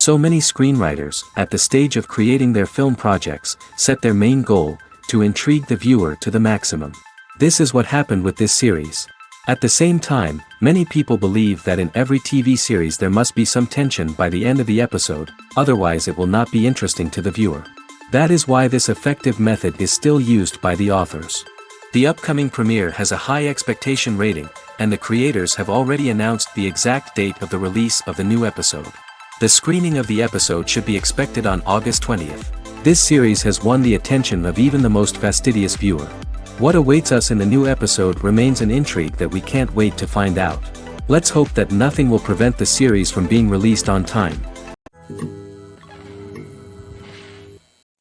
So many screenwriters, at the stage of creating their film projects, set their main goal, to intrigue the viewer to the maximum. This is what happened with this series. At the same time, many people believe that in every TV series there must be some tension by the end of the episode, otherwise it will not be interesting to the viewer. That is why this effective method is still used by the authors. The upcoming premiere has a high expectation rating, and the creators have already announced the exact date of the release of the new episode. The screening of the episode should be expected on August 20th. This series has won the attention of even the most fastidious viewer. What awaits us in the new episode remains an intrigue that we can't wait to find out. Let's hope that nothing will prevent the series from being released on time.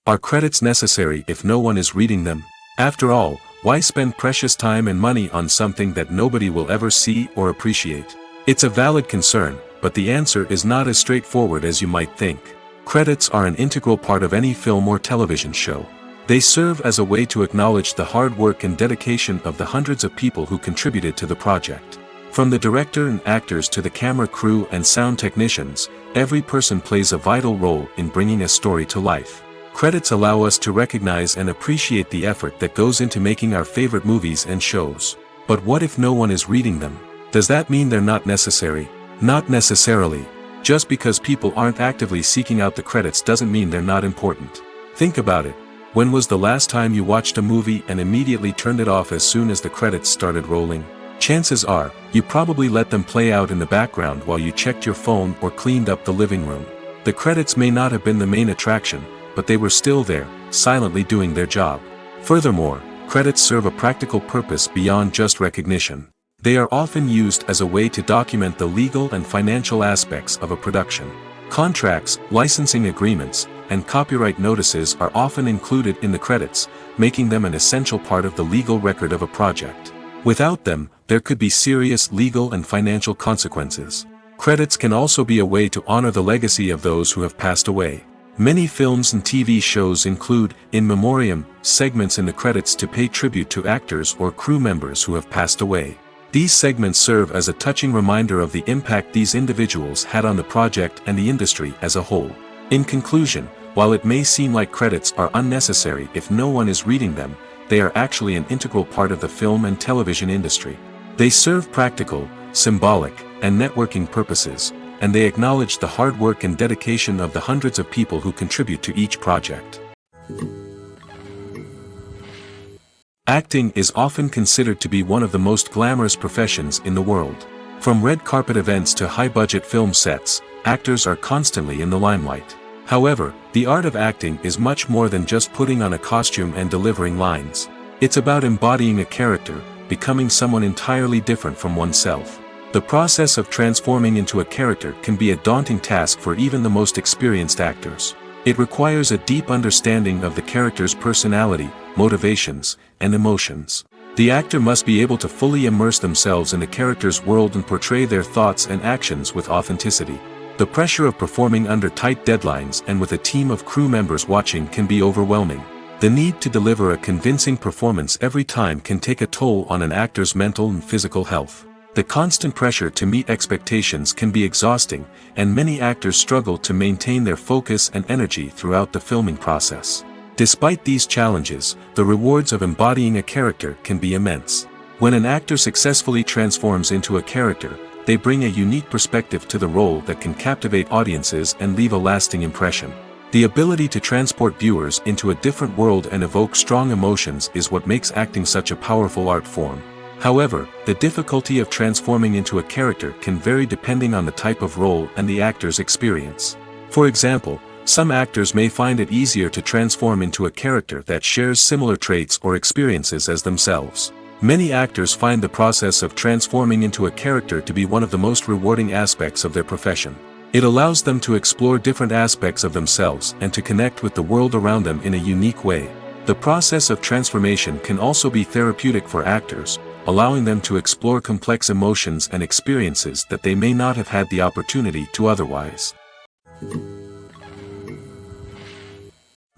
Are credits necessary if no one is reading them? After all, why spend precious time and money on something that nobody will ever see or appreciate? It's a valid concern, but the answer is not as straightforward as you might think. Credits are an integral part of any film or television show. They serve as a way to acknowledge the hard work and dedication of the hundreds of people who contributed to the project. From the director and actors to the camera crew and sound technicians, every person plays a vital role in bringing a story to life. Credits allow us to recognize and appreciate the effort that goes into making our favorite movies and shows. But what if no one is reading them? Does that mean they're not necessary? Not necessarily. Just because people aren't actively seeking out the credits doesn't mean they're not important. Think about it. When was the last time you watched a movie and immediately turned it off as soon as the credits started rolling? Chances are, you probably let them play out in the background while you checked your phone or cleaned up the living room. The credits may not have been the main attraction, but they were still there, silently doing their job. Furthermore, credits serve a practical purpose beyond just recognition. They are often used as a way to document the legal and financial aspects of a production. Contracts, licensing agreements, and copyright notices are often included in the credits, making them an essential part of the legal record of a project. Without them, there could be serious legal and financial consequences. Credits can also be a way to honor the legacy of those who have passed away. Many films and TV shows include, in memoriam, segments in the credits to pay tribute to actors or crew members who have passed away. These segments serve as a touching reminder of the impact these individuals had on the project and the industry as a whole. In conclusion, while it may seem like credits are unnecessary if no one is reading them, they are actually an integral part of the film and television industry. They serve practical, symbolic, and networking purposes, and they acknowledge the hard work and dedication of the hundreds of people who contribute to each project. Acting is often considered to be one of the most glamorous professions in the world. From red carpet events to high-budget film sets, actors are constantly in the limelight. However, the art of acting is much more than just putting on a costume and delivering lines. It's about embodying a character, becoming someone entirely different from oneself. The process of transforming into a character can be a daunting task for even the most experienced actors. It requires a deep understanding of the character's personality, motivations, and emotions. The actor must be able to fully immerse themselves in the character's world and portray their thoughts and actions with authenticity. The pressure of performing under tight deadlines and with a team of crew members watching can be overwhelming. The need to deliver a convincing performance every time can take a toll on an actor's mental and physical health. The constant pressure to meet expectations can be exhausting, and many actors struggle to maintain their focus and energy throughout the filming process. Despite these challenges, the rewards of embodying a character can be immense. When an actor successfully transforms into a character, they bring a unique perspective to the role that can captivate audiences and leave a lasting impression. The ability to transport viewers into a different world and evoke strong emotions is what makes acting such a powerful art form. However, the difficulty of transforming into a character can vary depending on the type of role and the actor's experience. For example, some actors may find it easier to transform into a character that shares similar traits or experiences as themselves. Many actors find the process of transforming into a character to be one of the most rewarding aspects of their profession. It allows them to explore different aspects of themselves and to connect with the world around them in a unique way. The process of transformation can also be therapeutic for actors, allowing them to explore complex emotions and experiences that they may not have had the opportunity to otherwise.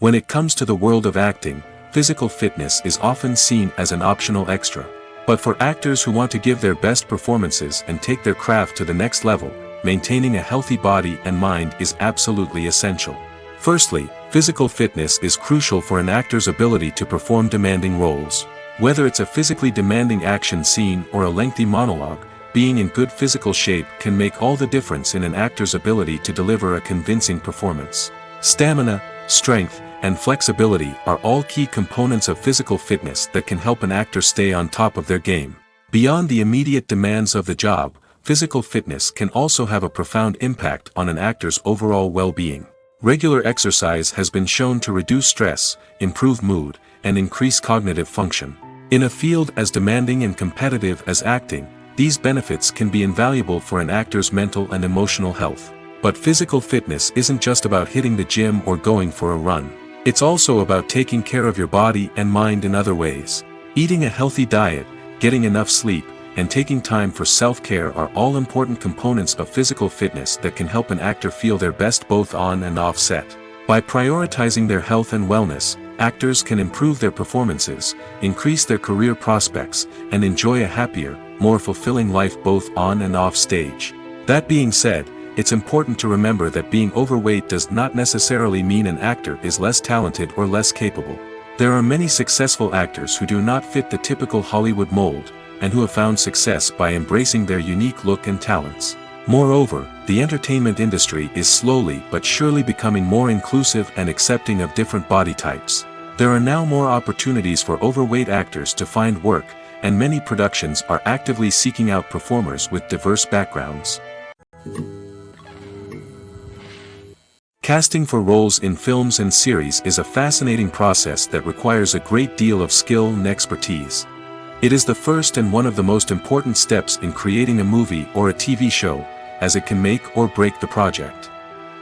When it comes to the world of acting, physical fitness is often seen as an optional extra. But for actors who want to give their best performances and take their craft to the next level, maintaining a healthy body and mind is absolutely essential. Firstly, physical fitness is crucial for an actor's ability to perform demanding roles. Whether it's a physically demanding action scene or a lengthy monologue, being in good physical shape can make all the difference in an actor's ability to deliver a convincing performance. Stamina, strength, and flexibility are all key components of physical fitness that can help an actor stay on top of their game. Beyond the immediate demands of the job, physical fitness can also have a profound impact on an actor's overall well-being. Regular exercise has been shown to reduce stress, improve mood, and increase cognitive function. In a field as demanding and competitive as acting, these benefits can be invaluable for an actor's mental and emotional health. But physical fitness isn't just about hitting the gym or going for a run. It's also about taking care of your body and mind in other ways. Eating a healthy diet, getting enough sleep, and taking time for self-care are all important components of physical fitness that can help an actor feel their best both on and off set. By prioritizing their health and wellness, actors can improve their performances, increase their career prospects, and enjoy a happier, more fulfilling life both on and off stage. That being said, it's important to remember that being overweight does not necessarily mean an actor is less talented or less capable. There are many successful actors who do not fit the typical Hollywood mold, and who have found success by embracing their unique look and talents. Moreover, the entertainment industry is slowly but surely becoming more inclusive and accepting of different body types. There are now more opportunities for overweight actors to find work, and many productions are actively seeking out performers with diverse backgrounds. Casting for roles in films and series is a fascinating process that requires a great deal of skill and expertise. It is the first and one of the most important steps in creating a movie or a TV show, as it can make or break the project.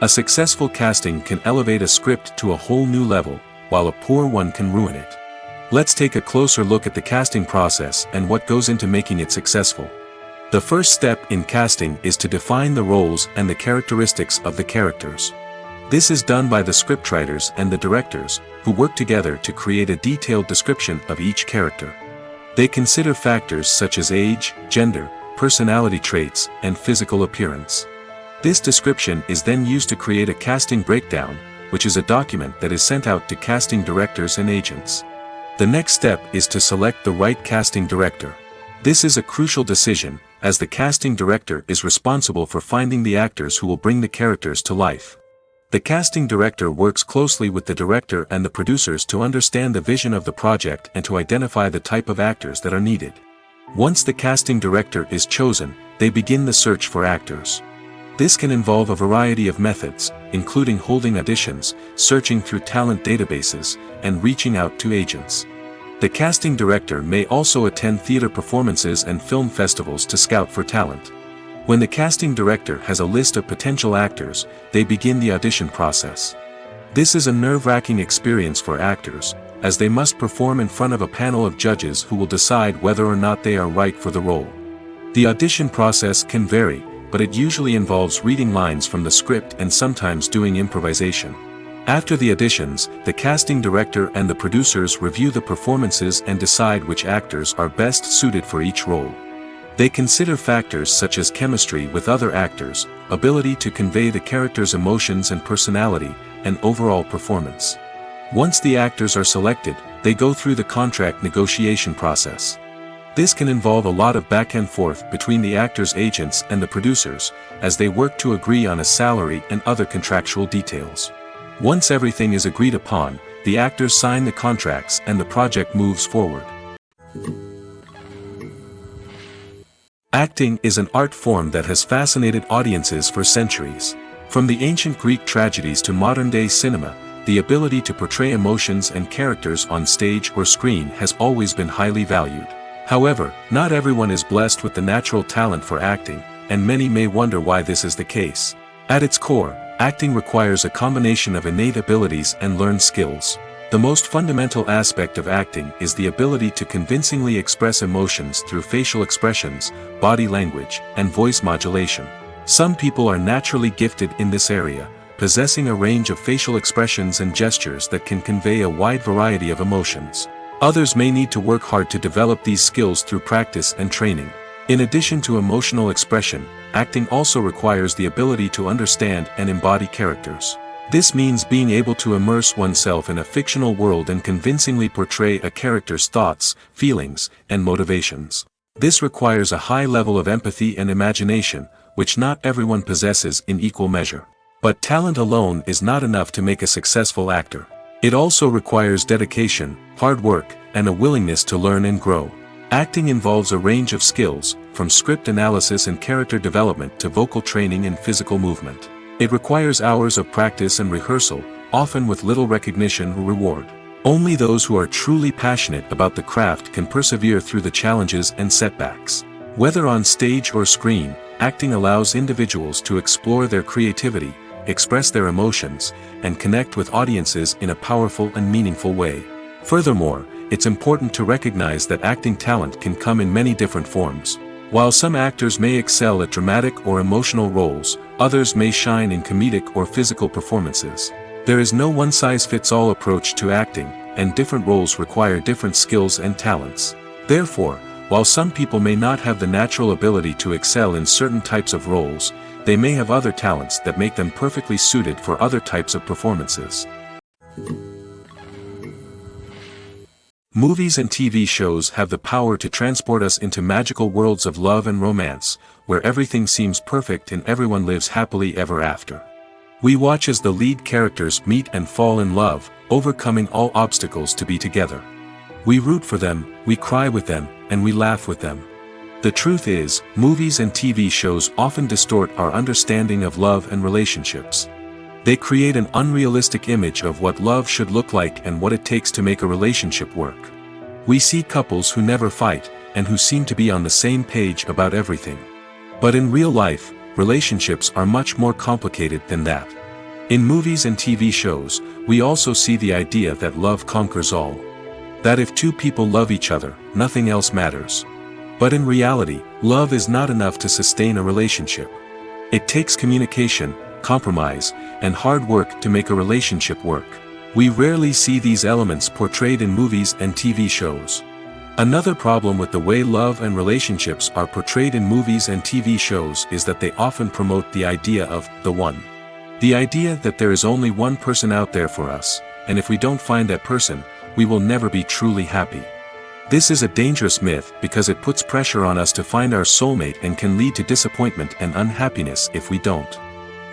A successful casting can elevate a script to a whole new level, while a poor one can ruin it. Let's take a closer look at the casting process and what goes into making it successful. The first step in casting is to define the roles and the characteristics of the characters. This is done by the scriptwriters and the directors, who work together to create a detailed description of each character. They consider factors such as age, gender, personality traits, and physical appearance. This description is then used to create a casting breakdown, which is a document that is sent out to casting directors and agents. The next step is to select the right casting director. This is a crucial decision, as the casting director is responsible for finding the actors who will bring the characters to life. The casting director works closely with the director and the producers to understand the vision of the project and to identify the type of actors that are needed. Once the casting director is chosen, they begin the search for actors. This can involve a variety of methods, including holding auditions, searching through talent databases, and reaching out to agents. The casting director may also attend theater performances and film festivals to scout for talent. When the casting director has a list of potential actors, they begin the audition process. This is a nerve-wracking experience for actors, as they must perform in front of a panel of judges who will decide whether or not they are right for the role. The audition process can vary, but it usually involves reading lines from the script and sometimes doing improvisation. After the auditions, the casting director and the producers review the performances and decide which actors are best suited for each role. They consider factors such as chemistry with other actors, ability to convey the character's emotions and personality, and overall performance. Once the actors are selected, they go through the contract negotiation process. This can involve a lot of back and forth between the actors' agents and the producers, as they work to agree on a salary and other contractual details. Once everything is agreed upon, the actors sign the contracts and the project moves forward. Acting is an art form that has fascinated audiences for centuries. From the ancient Greek tragedies to modern-day cinema, the ability to portray emotions and characters on stage or screen has always been highly valued. However, not everyone is blessed with the natural talent for acting, and many may wonder why this is the case. At its core, acting requires a combination of innate abilities and learned skills. The most fundamental aspect of acting is the ability to convincingly express emotions through facial expressions, body language, and voice modulation. Some people are naturally gifted in this area, possessing a range of facial expressions and gestures that can convey a wide variety of emotions. Others may need to work hard to develop these skills through practice and training. In addition to emotional expression, acting also requires the ability to understand and embody characters. This means being able to immerse oneself in a fictional world and convincingly portray a character's thoughts, feelings, and motivations. This requires a high level of empathy and imagination, which not everyone possesses in equal measure. But talent alone is not enough to make a successful actor. It also requires dedication, hard work, and a willingness to learn and grow. Acting involves a range of skills, from script analysis and character development to vocal training and physical movement. It requires hours of practice and rehearsal, often with little recognition or reward. Only those who are truly passionate about the craft can persevere through the challenges and setbacks. Whether on stage or screen, acting allows individuals to explore their creativity, express their emotions, and connect with audiences in a powerful and meaningful way. Furthermore, it's important to recognize that acting talent can come in many different forms. While some actors may excel at dramatic or emotional roles, others may shine in comedic or physical performances. There is no one-size-fits-all approach to acting, and different roles require different skills and talents. Therefore, while some people may not have the natural ability to excel in certain types of roles, they may have other talents that make them perfectly suited for other types of performances. Movies and TV shows have the power to transport us into magical worlds of love and romance, where everything seems perfect and everyone lives happily ever after. We watch as the lead characters meet and fall in love, overcoming all obstacles to be together. We root for them, we cry with them, and we laugh with them. The truth is, movies and TV shows often distort our understanding of love and relationships. They create an unrealistic image of what love should look like and what it takes to make a relationship work. We see couples who never fight, and who seem to be on the same page about everything. But in real life, relationships are much more complicated than that. In movies and TV shows, we also see the idea that love conquers all. That if two people love each other, nothing else matters. But in reality, love is not enough to sustain a relationship. It takes communication, compromise, and hard work to make a relationship work. We rarely see these elements portrayed in movies and TV shows. Another problem with the way love and relationships are portrayed in movies and TV shows is that they often promote the idea of the one. The idea that there is only one person out there for us, and if we don't find that person, we will never be truly happy. This is a dangerous myth because it puts pressure on us to find our soulmate and can lead to disappointment and unhappiness if we don't.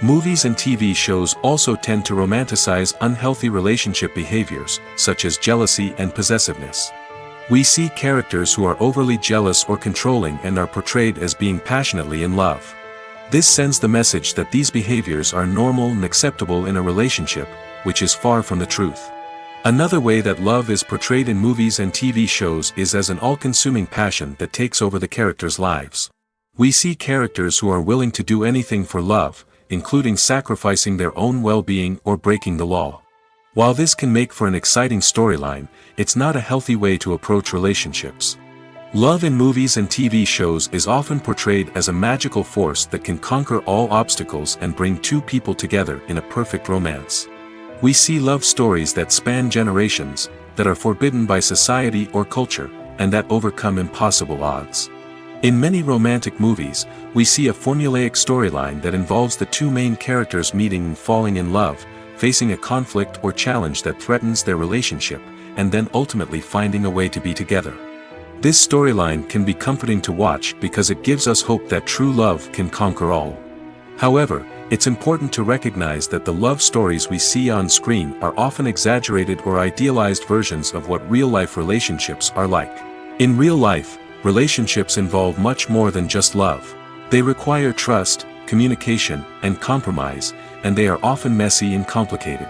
Movies and TV shows also tend to romanticize unhealthy relationship behaviors, such as jealousy and possessiveness. We see characters who are overly jealous or controlling and are portrayed as being passionately in love. This sends the message that these behaviors are normal and acceptable in a relationship, which is far from the truth. Another way that love is portrayed in movies and TV shows is as an all-consuming passion that takes over the characters' lives. We see characters who are willing to do anything for love, including sacrificing their own well-being or breaking the law. While this can make for an exciting storyline, it's not a healthy way to approach relationships. Love in movies and TV shows is often portrayed as a magical force that can conquer all obstacles and bring two people together in a perfect romance. We see love stories that span generations, that are forbidden by society or culture, and that overcome impossible odds. In many romantic movies, we see a formulaic storyline that involves the two main characters meeting and falling in love, facing a conflict or challenge that threatens their relationship, and then ultimately finding a way to be together. This storyline can be comforting to watch because it gives us hope that true love can conquer all. However, it's important to recognize that the love stories we see on screen are often exaggerated or idealized versions of what real-life relationships are like. In real life, relationships involve much more than just love. They require trust, communication, and compromise, and they are often messy and complicated.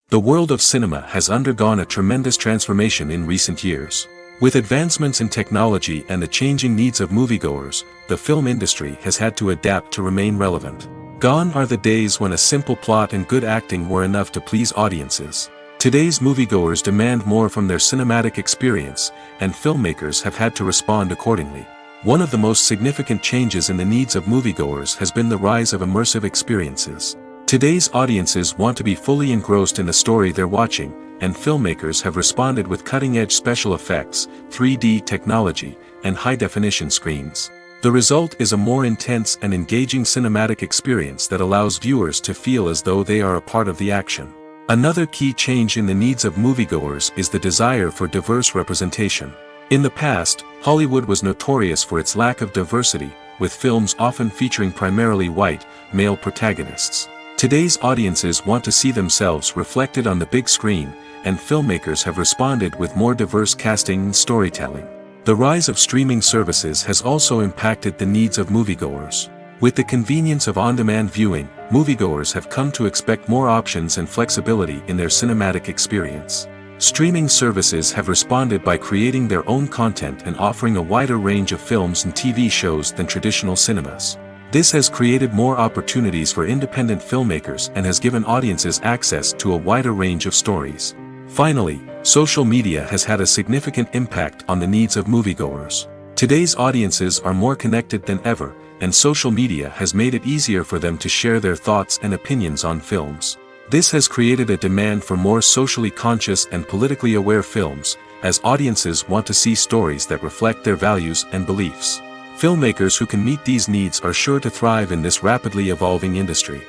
The world of cinema has undergone a tremendous transformation in recent years. With advancements in technology and the changing needs of moviegoers, the film industry has had to adapt to remain relevant. Gone are the days when a simple plot and good acting were enough to please audiences. Today's moviegoers demand more from their cinematic experience, and filmmakers have had to respond accordingly. One of the most significant changes in the needs of moviegoers has been the rise of immersive experiences. Today's audiences want to be fully engrossed in the story they're watching, and filmmakers have responded with cutting-edge special effects, 3D technology, and high-definition screens. The result is a more intense and engaging cinematic experience that allows viewers to feel as though they are a part of the action. Another key change in the needs of moviegoers is the desire for diverse representation. In the past, Hollywood was notorious for its lack of diversity, with films often featuring primarily white, male protagonists. Today's audiences want to see themselves reflected on the big screen, and filmmakers have responded with more diverse casting and storytelling. The rise of streaming services has also impacted the needs of moviegoers. With the convenience of on-demand viewing, moviegoers have come to expect more options and flexibility in their cinematic experience. Streaming services have responded by creating their own content and offering a wider range of films and TV shows than traditional cinemas. This has created more opportunities for independent filmmakers and has given audiences access to a wider range of stories. Finally, social media has had a significant impact on the needs of moviegoers. Today's audiences are more connected than ever, and social media has made it easier for them to share their thoughts and opinions on films. This has created a demand for more socially conscious and politically aware films, as audiences want to see stories that reflect their values and beliefs. Filmmakers who can meet these needs are sure to thrive in this rapidly evolving industry.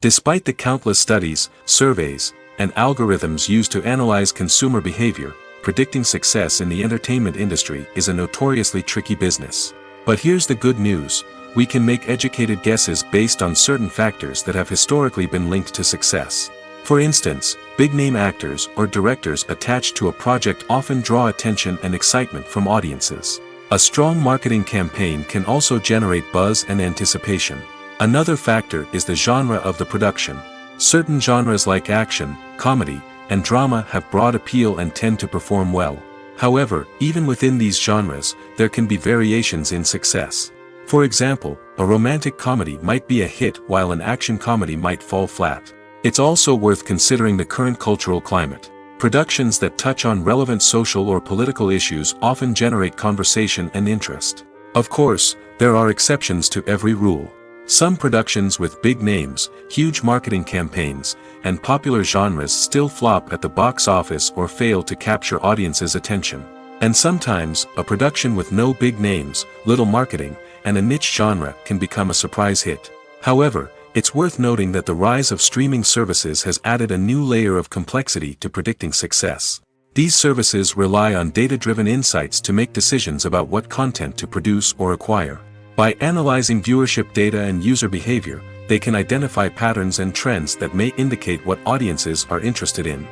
Despite the countless studies, surveys, and algorithms used to analyze consumer behavior, predicting success in the entertainment industry is a notoriously tricky business. But here's the good news: we can make educated guesses based on certain factors that have historically been linked to success. For instance, big-name actors or directors attached to a project often draw attention and excitement from audiences. A strong marketing campaign can also generate buzz and anticipation. Another factor is the genre of the production. Certain genres like action, comedy, and drama have broad appeal and tend to perform well. However, even within these genres, there can be variations in success. For example, a romantic comedy might be a hit while an action comedy might fall flat. It's also worth considering the current cultural climate. Productions that touch on relevant social or political issues often generate conversation and interest. Of course, there are exceptions to every rule. Some productions with big names, huge marketing campaigns, and popular genres still flop at the box office or fail to capture audiences' attention. And sometimes, a production with no big names, little marketing, and a niche genre can become a surprise hit. However, it's worth noting that the rise of streaming services has added a new layer of complexity to predicting success. These services rely on data-driven insights to make decisions about what content to produce or acquire. By analyzing viewership data and user behavior, they can identify patterns and trends that may indicate what audiences are interested in.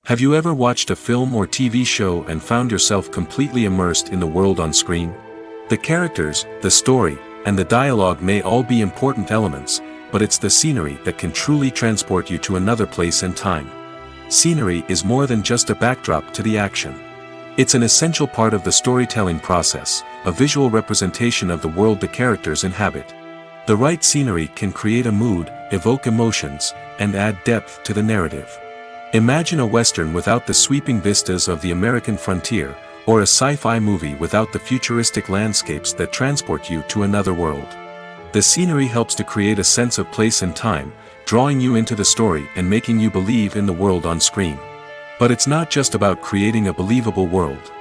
Have you ever watched a film or TV show and found yourself completely immersed in the world on screen? The characters, the story, and the dialogue may all be important elements, but it's the scenery that can truly transport you to another place and time. Scenery is more than just a backdrop to the action. It's an essential part of the storytelling process, a visual representation of the world the characters inhabit. The right scenery can create a mood, evoke emotions, and add depth to the narrative. Imagine a Western without the sweeping vistas of the American frontier, or a sci-fi movie without the futuristic landscapes that transport you to another world. The scenery helps to create a sense of place and time, drawing you into the story and making you believe in the world on screen. But it's not just about creating a believable world.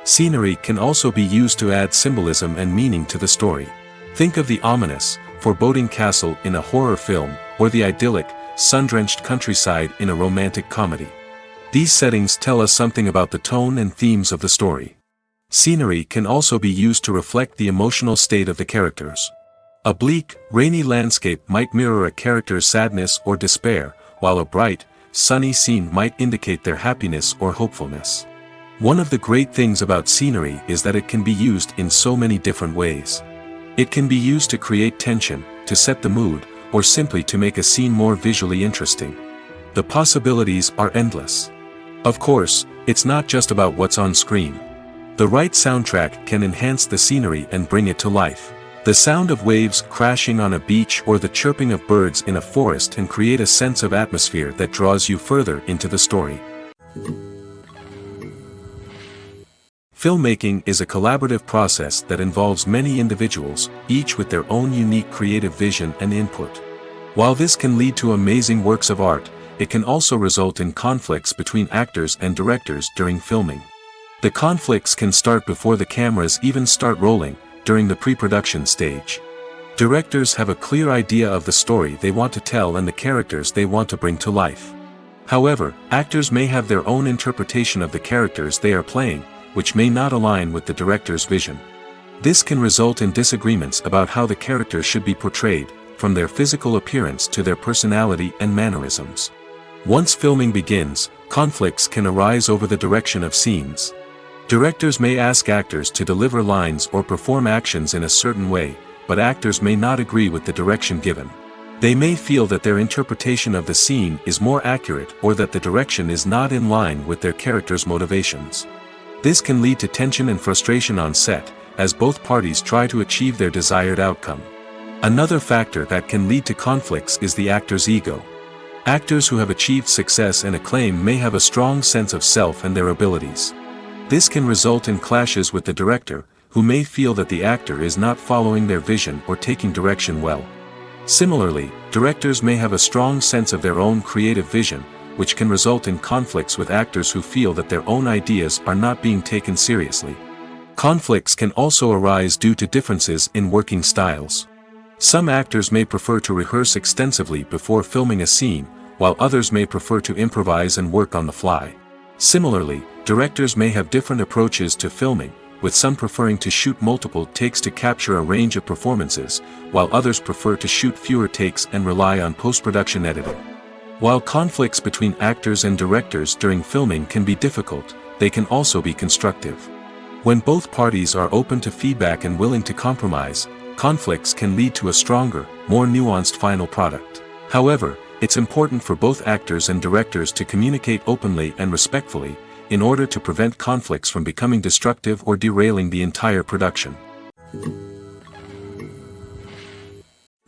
Scenery can also be used to add symbolism and meaning to the story. Think of the ominous, foreboding castle in a horror film, or the idyllic, sun-drenched countryside in a romantic comedy. These settings tell us something about the tone and themes of the story. Scenery can also be used to reflect the emotional state of the characters. A bleak, rainy landscape might mirror a character's sadness or despair, while a bright, sunny scene might indicate their happiness or hopefulness. One of the great things about scenery is that it can be used in so many different ways. It can be used to create tension, to set the mood, or simply to make a scene more visually interesting. The possibilities are endless. Of course, it's not just about what's on screen. The right soundtrack can enhance the scenery and bring it to life. The sound of waves crashing on a beach or the chirping of birds in a forest can create a sense of atmosphere that draws you further into the story. Filmmaking is a collaborative process that involves many individuals, each with their own unique creative vision and input. While this can lead to amazing works of art, it can also result in conflicts between actors and directors during filming. The conflicts can start before the cameras even start rolling, during the pre-production stage. Directors have a clear idea of the story they want to tell and the characters they want to bring to life. However, actors may have their own interpretation of the characters they are playing, which may not align with the director's vision. This can result in disagreements about how the characters should be portrayed, from their physical appearance to their personality and mannerisms. Once filming begins, conflicts can arise over the direction of scenes. Directors may ask actors to deliver lines or perform actions in a certain way, but actors may not agree with the direction given. They may feel that their interpretation of the scene is more accurate or that the direction is not in line with their character's motivations. This can lead to tension and frustration on set, as both parties try to achieve their desired outcome. Another factor that can lead to conflicts is the actor's ego. Actors who have achieved success and acclaim may have a strong sense of self and their abilities. This can result in clashes with the director, who may feel that the actor is not following their vision or taking direction well. Similarly, directors may have a strong sense of their own creative vision, which can result in conflicts with actors who feel that their own ideas are not being taken seriously. Conflicts can also arise due to differences in working styles. Some actors may prefer to rehearse extensively before filming a scene, while others may prefer to improvise and work on the fly. Similarly, directors may have different approaches to filming, with some preferring to shoot multiple takes to capture a range of performances, while others prefer to shoot fewer takes and rely on post-production editing. While conflicts between actors and directors during filming can be difficult, they can also be constructive. When both parties are open to feedback and willing to compromise, conflicts can lead to a stronger, more nuanced final product. However, it's important for both actors and directors to communicate openly and respectfully, in order to prevent conflicts from becoming destructive or derailing the entire production.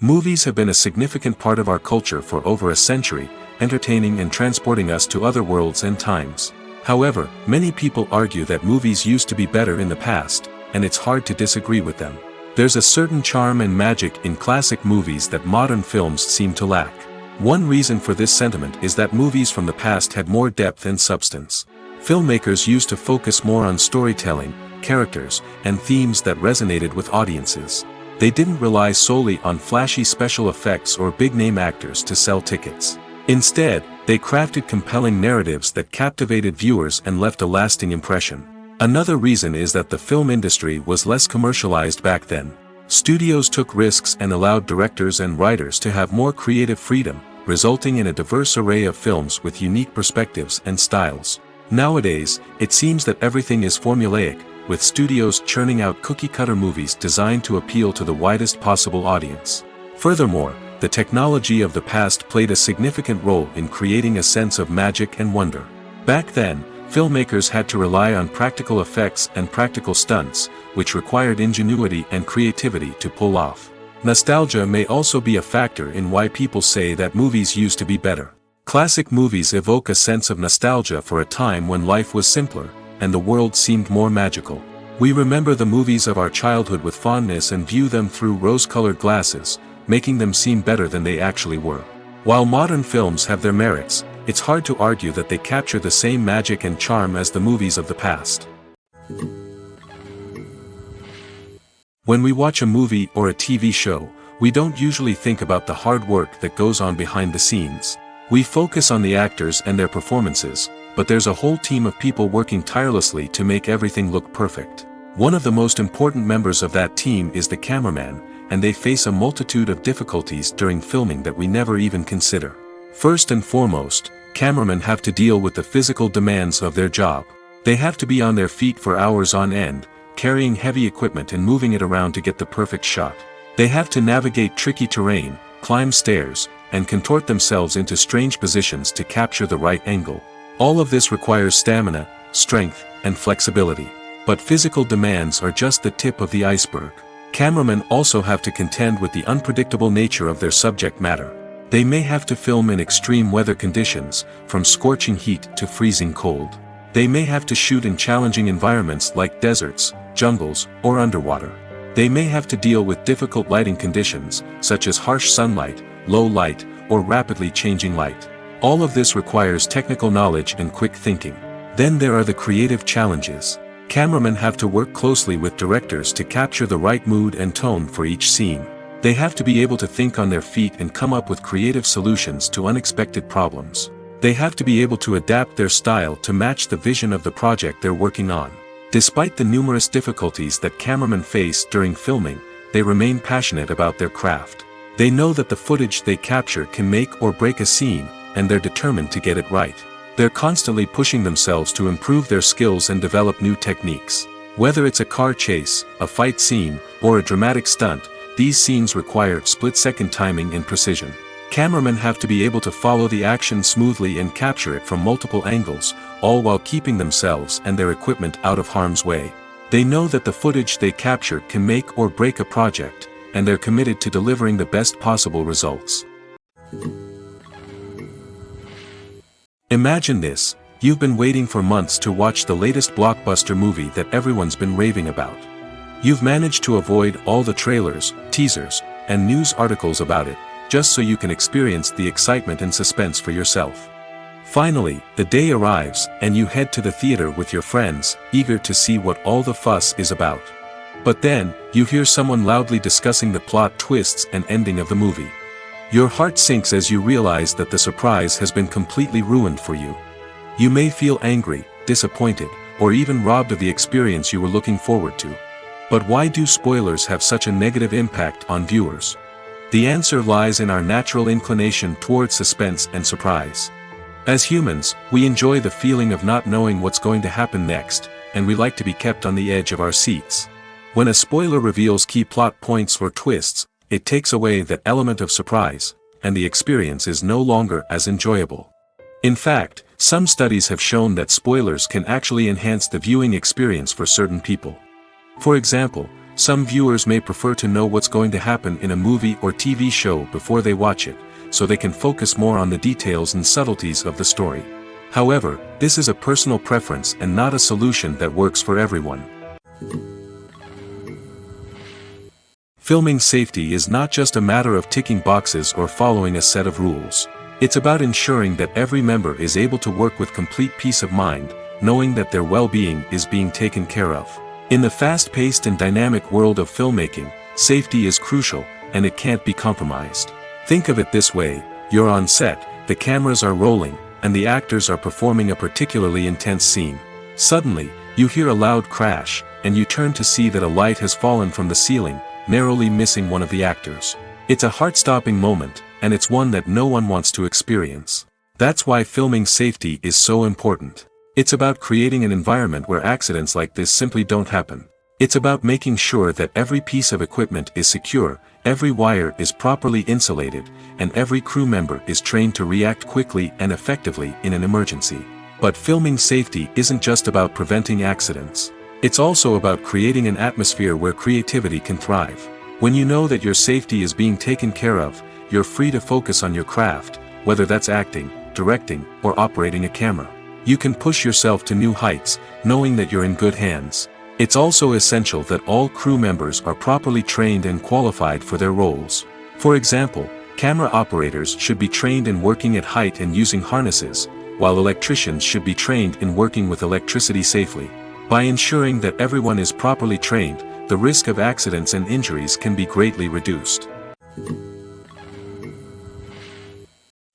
Movies have been a significant part of our culture for over a century, entertaining and transporting us to other worlds and times. However, many people argue that movies used to be better in the past, and it's hard to disagree with them. There's a certain charm and magic in classic movies that modern films seem to lack. One reason for this sentiment is that movies from the past had more depth and substance. Filmmakers used to focus more on storytelling, characters, and themes that resonated with audiences. They didn't rely solely on flashy special effects or big-name actors to sell tickets. Instead, they crafted compelling narratives that captivated viewers and left a lasting impression. Another reason is that the film industry was less commercialized back then. Studios took risks and allowed directors and writers to have more creative freedom, resulting in a diverse array of films with unique perspectives and styles. Nowadays, it seems that everything is formulaic, with studios churning out cookie-cutter movies designed to appeal to the widest possible audience. Furthermore, the technology of the past played a significant role in creating a sense of magic and wonder. Back then, filmmakers had to rely on practical effects and practical stunts, which required ingenuity and creativity to pull off. Nostalgia may also be a factor in why people say that movies used to be better. Classic movies evoke a sense of nostalgia for a time when life was simpler, and the world seemed more magical. We remember the movies of our childhood with fondness and view them through rose-colored glasses, making them seem better than they actually were. While modern films have their merits, it's hard to argue that they capture the same magic and charm as the movies of the past. When we watch a movie or a TV show, We don't usually think about the hard work that goes on behind the scenes. We focus on the actors and their performances, but there's a whole team of people working tirelessly to make everything look perfect. One of the most important members of that team is the cameraman, and they face a multitude of difficulties during filming that we never even consider. First and foremost, cameramen have to deal with the physical demands of their job. They have to be on their feet for hours on end, carrying heavy equipment and moving it around to get the perfect shot. They have to navigate tricky terrain, climb stairs, and contort themselves into strange positions to capture the right angle. All of this requires stamina, strength, and flexibility. But physical demands are just the tip of the iceberg. Cameramen also have to contend with the unpredictable nature of their subject matter. They may have to film in extreme weather conditions, from scorching heat to freezing cold. They may have to shoot in challenging environments like deserts, jungles, or underwater. They may have to deal with difficult lighting conditions, such as harsh sunlight, low light, or rapidly changing light. All of this requires technical knowledge and quick thinking. Then there are the creative challenges. Cameramen have to work closely with directors to capture the right mood and tone for each scene. They have to be able to think on their feet and come up with creative solutions to unexpected problems. They have to be able to adapt their style to match the vision of the project they're working on. Despite the numerous difficulties that cameramen face during filming, they remain passionate about their craft. They know that the footage they capture can make or break a scene, and they're determined to get it right. They're constantly pushing themselves to improve their skills and develop new techniques. Whether it's a car chase, a fight scene, or a dramatic stunt, these scenes require split-second timing and precision. Cameramen have to be able to follow the action smoothly and capture it from multiple angles, all while keeping themselves and their equipment out of harm's way. They know that the footage they capture can make or break a project, and they're committed to delivering the best possible results. Imagine this: you've been waiting for months to watch the latest blockbuster movie that everyone's been raving about. You've managed to avoid all the trailers, teasers, and news articles about it, just so you can experience the excitement and suspense for yourself. Finally, the day arrives, and you head to the theater with your friends, eager to see what all the fuss is about. But then, you hear someone loudly discussing the plot twists and ending of the movie. Your heart sinks as you realize that the surprise has been completely ruined for you. You may feel angry, disappointed, or even robbed of the experience you were looking forward to. But why do spoilers have such a negative impact on viewers? The answer lies in our natural inclination toward suspense and surprise. As humans, we enjoy the feeling of not knowing what's going to happen next, and we like to be kept on the edge of our seats. When a spoiler reveals key plot points or twists, it takes away that element of surprise, and the experience is no longer as enjoyable. In fact, some studies have shown that spoilers can actually enhance the viewing experience for certain people. For example, some viewers may prefer to know what's going to happen in a movie or TV show before they watch it, so they can focus more on the details and subtleties of the story. However, this is a personal preference and not a solution that works for everyone. Filming safety is not just a matter of ticking boxes or following a set of rules. It's about ensuring that every member is able to work with complete peace of mind, knowing that their well-being is being taken care of. In the fast-paced and dynamic world of filmmaking, safety is crucial, and it can't be compromised. Think of it this way: you're on set, the cameras are rolling, and the actors are performing a particularly intense scene. Suddenly, you hear a loud crash, and you turn to see that a light has fallen from the ceiling, narrowly missing one of the actors. It's a heart-stopping moment, and it's one that no one wants to experience. That's why filming safety is so important. It's about creating an environment where accidents like this simply don't happen. It's about making sure that every piece of equipment is secure, every wire is properly insulated, and every crew member is trained to react quickly and effectively in an emergency. But filming safety isn't just about preventing accidents. It's also about creating an atmosphere where creativity can thrive. When you know that your safety is being taken care of, you're free to focus on your craft, whether that's acting, directing, or operating a camera. You can push yourself to new heights, knowing that you're in good hands. It's also essential that all crew members are properly trained and qualified for their roles. For example, camera operators should be trained in working at height and using harnesses, while electricians should be trained in working with electricity safely. By ensuring that everyone is properly trained, the risk of accidents and injuries can be greatly reduced.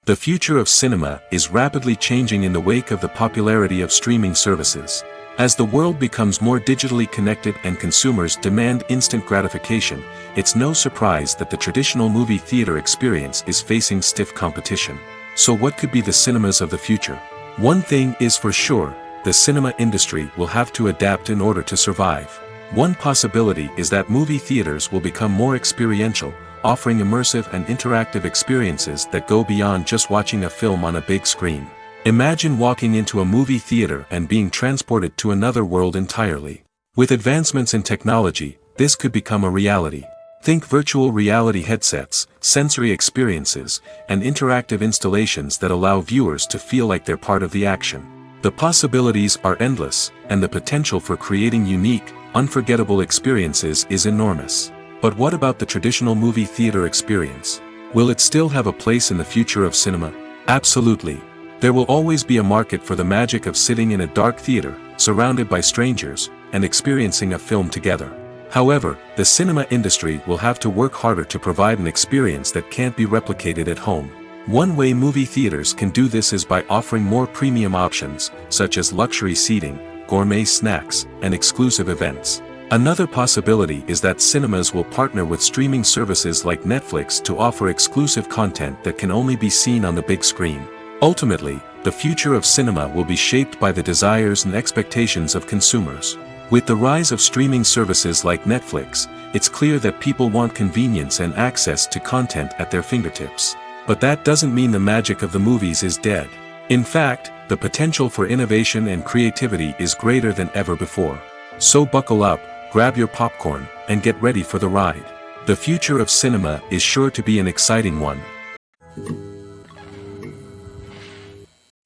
The future of cinema is rapidly changing in the wake of the popularity of streaming services. As the world becomes more digitally connected and consumers demand instant gratification, it's no surprise that the traditional movie theater experience is facing stiff competition. So what could be the cinemas of the future? One thing is for sure, the cinema industry will have to adapt in order to survive. One possibility is that movie theaters will become more experiential, offering immersive and interactive experiences that go beyond just watching a film on a big screen. Imagine walking into a movie theater and being transported to another world entirely. With advancements in technology, this could become a reality. Think virtual reality headsets, sensory experiences, and interactive installations that allow viewers to feel like they're part of the action. The possibilities are endless, and the potential for creating unique, unforgettable experiences is enormous. But what about the traditional movie theater experience? Will it still have a place in the future of cinema? Absolutely. There will always be a market for the magic of sitting in a dark theater, surrounded by strangers, and experiencing a film together. However, the cinema industry will have to work harder to provide an experience that can't be replicated at home. One way movie theaters can do this is by offering more premium options, such as luxury seating, gourmet snacks, and exclusive events. Another possibility is that cinemas will partner with streaming services like Netflix to offer exclusive content that can only be seen on the big screen. Ultimately, the future of cinema will be shaped by the desires and expectations of consumers. With the rise of streaming services like Netflix, it's clear that people want convenience and access to content at their fingertips. But that doesn't mean the magic of the movies is dead. In fact, the potential for innovation and creativity is greater than ever before. So buckle up, grab your popcorn, and get ready for the ride. The future of cinema is sure to be an exciting one.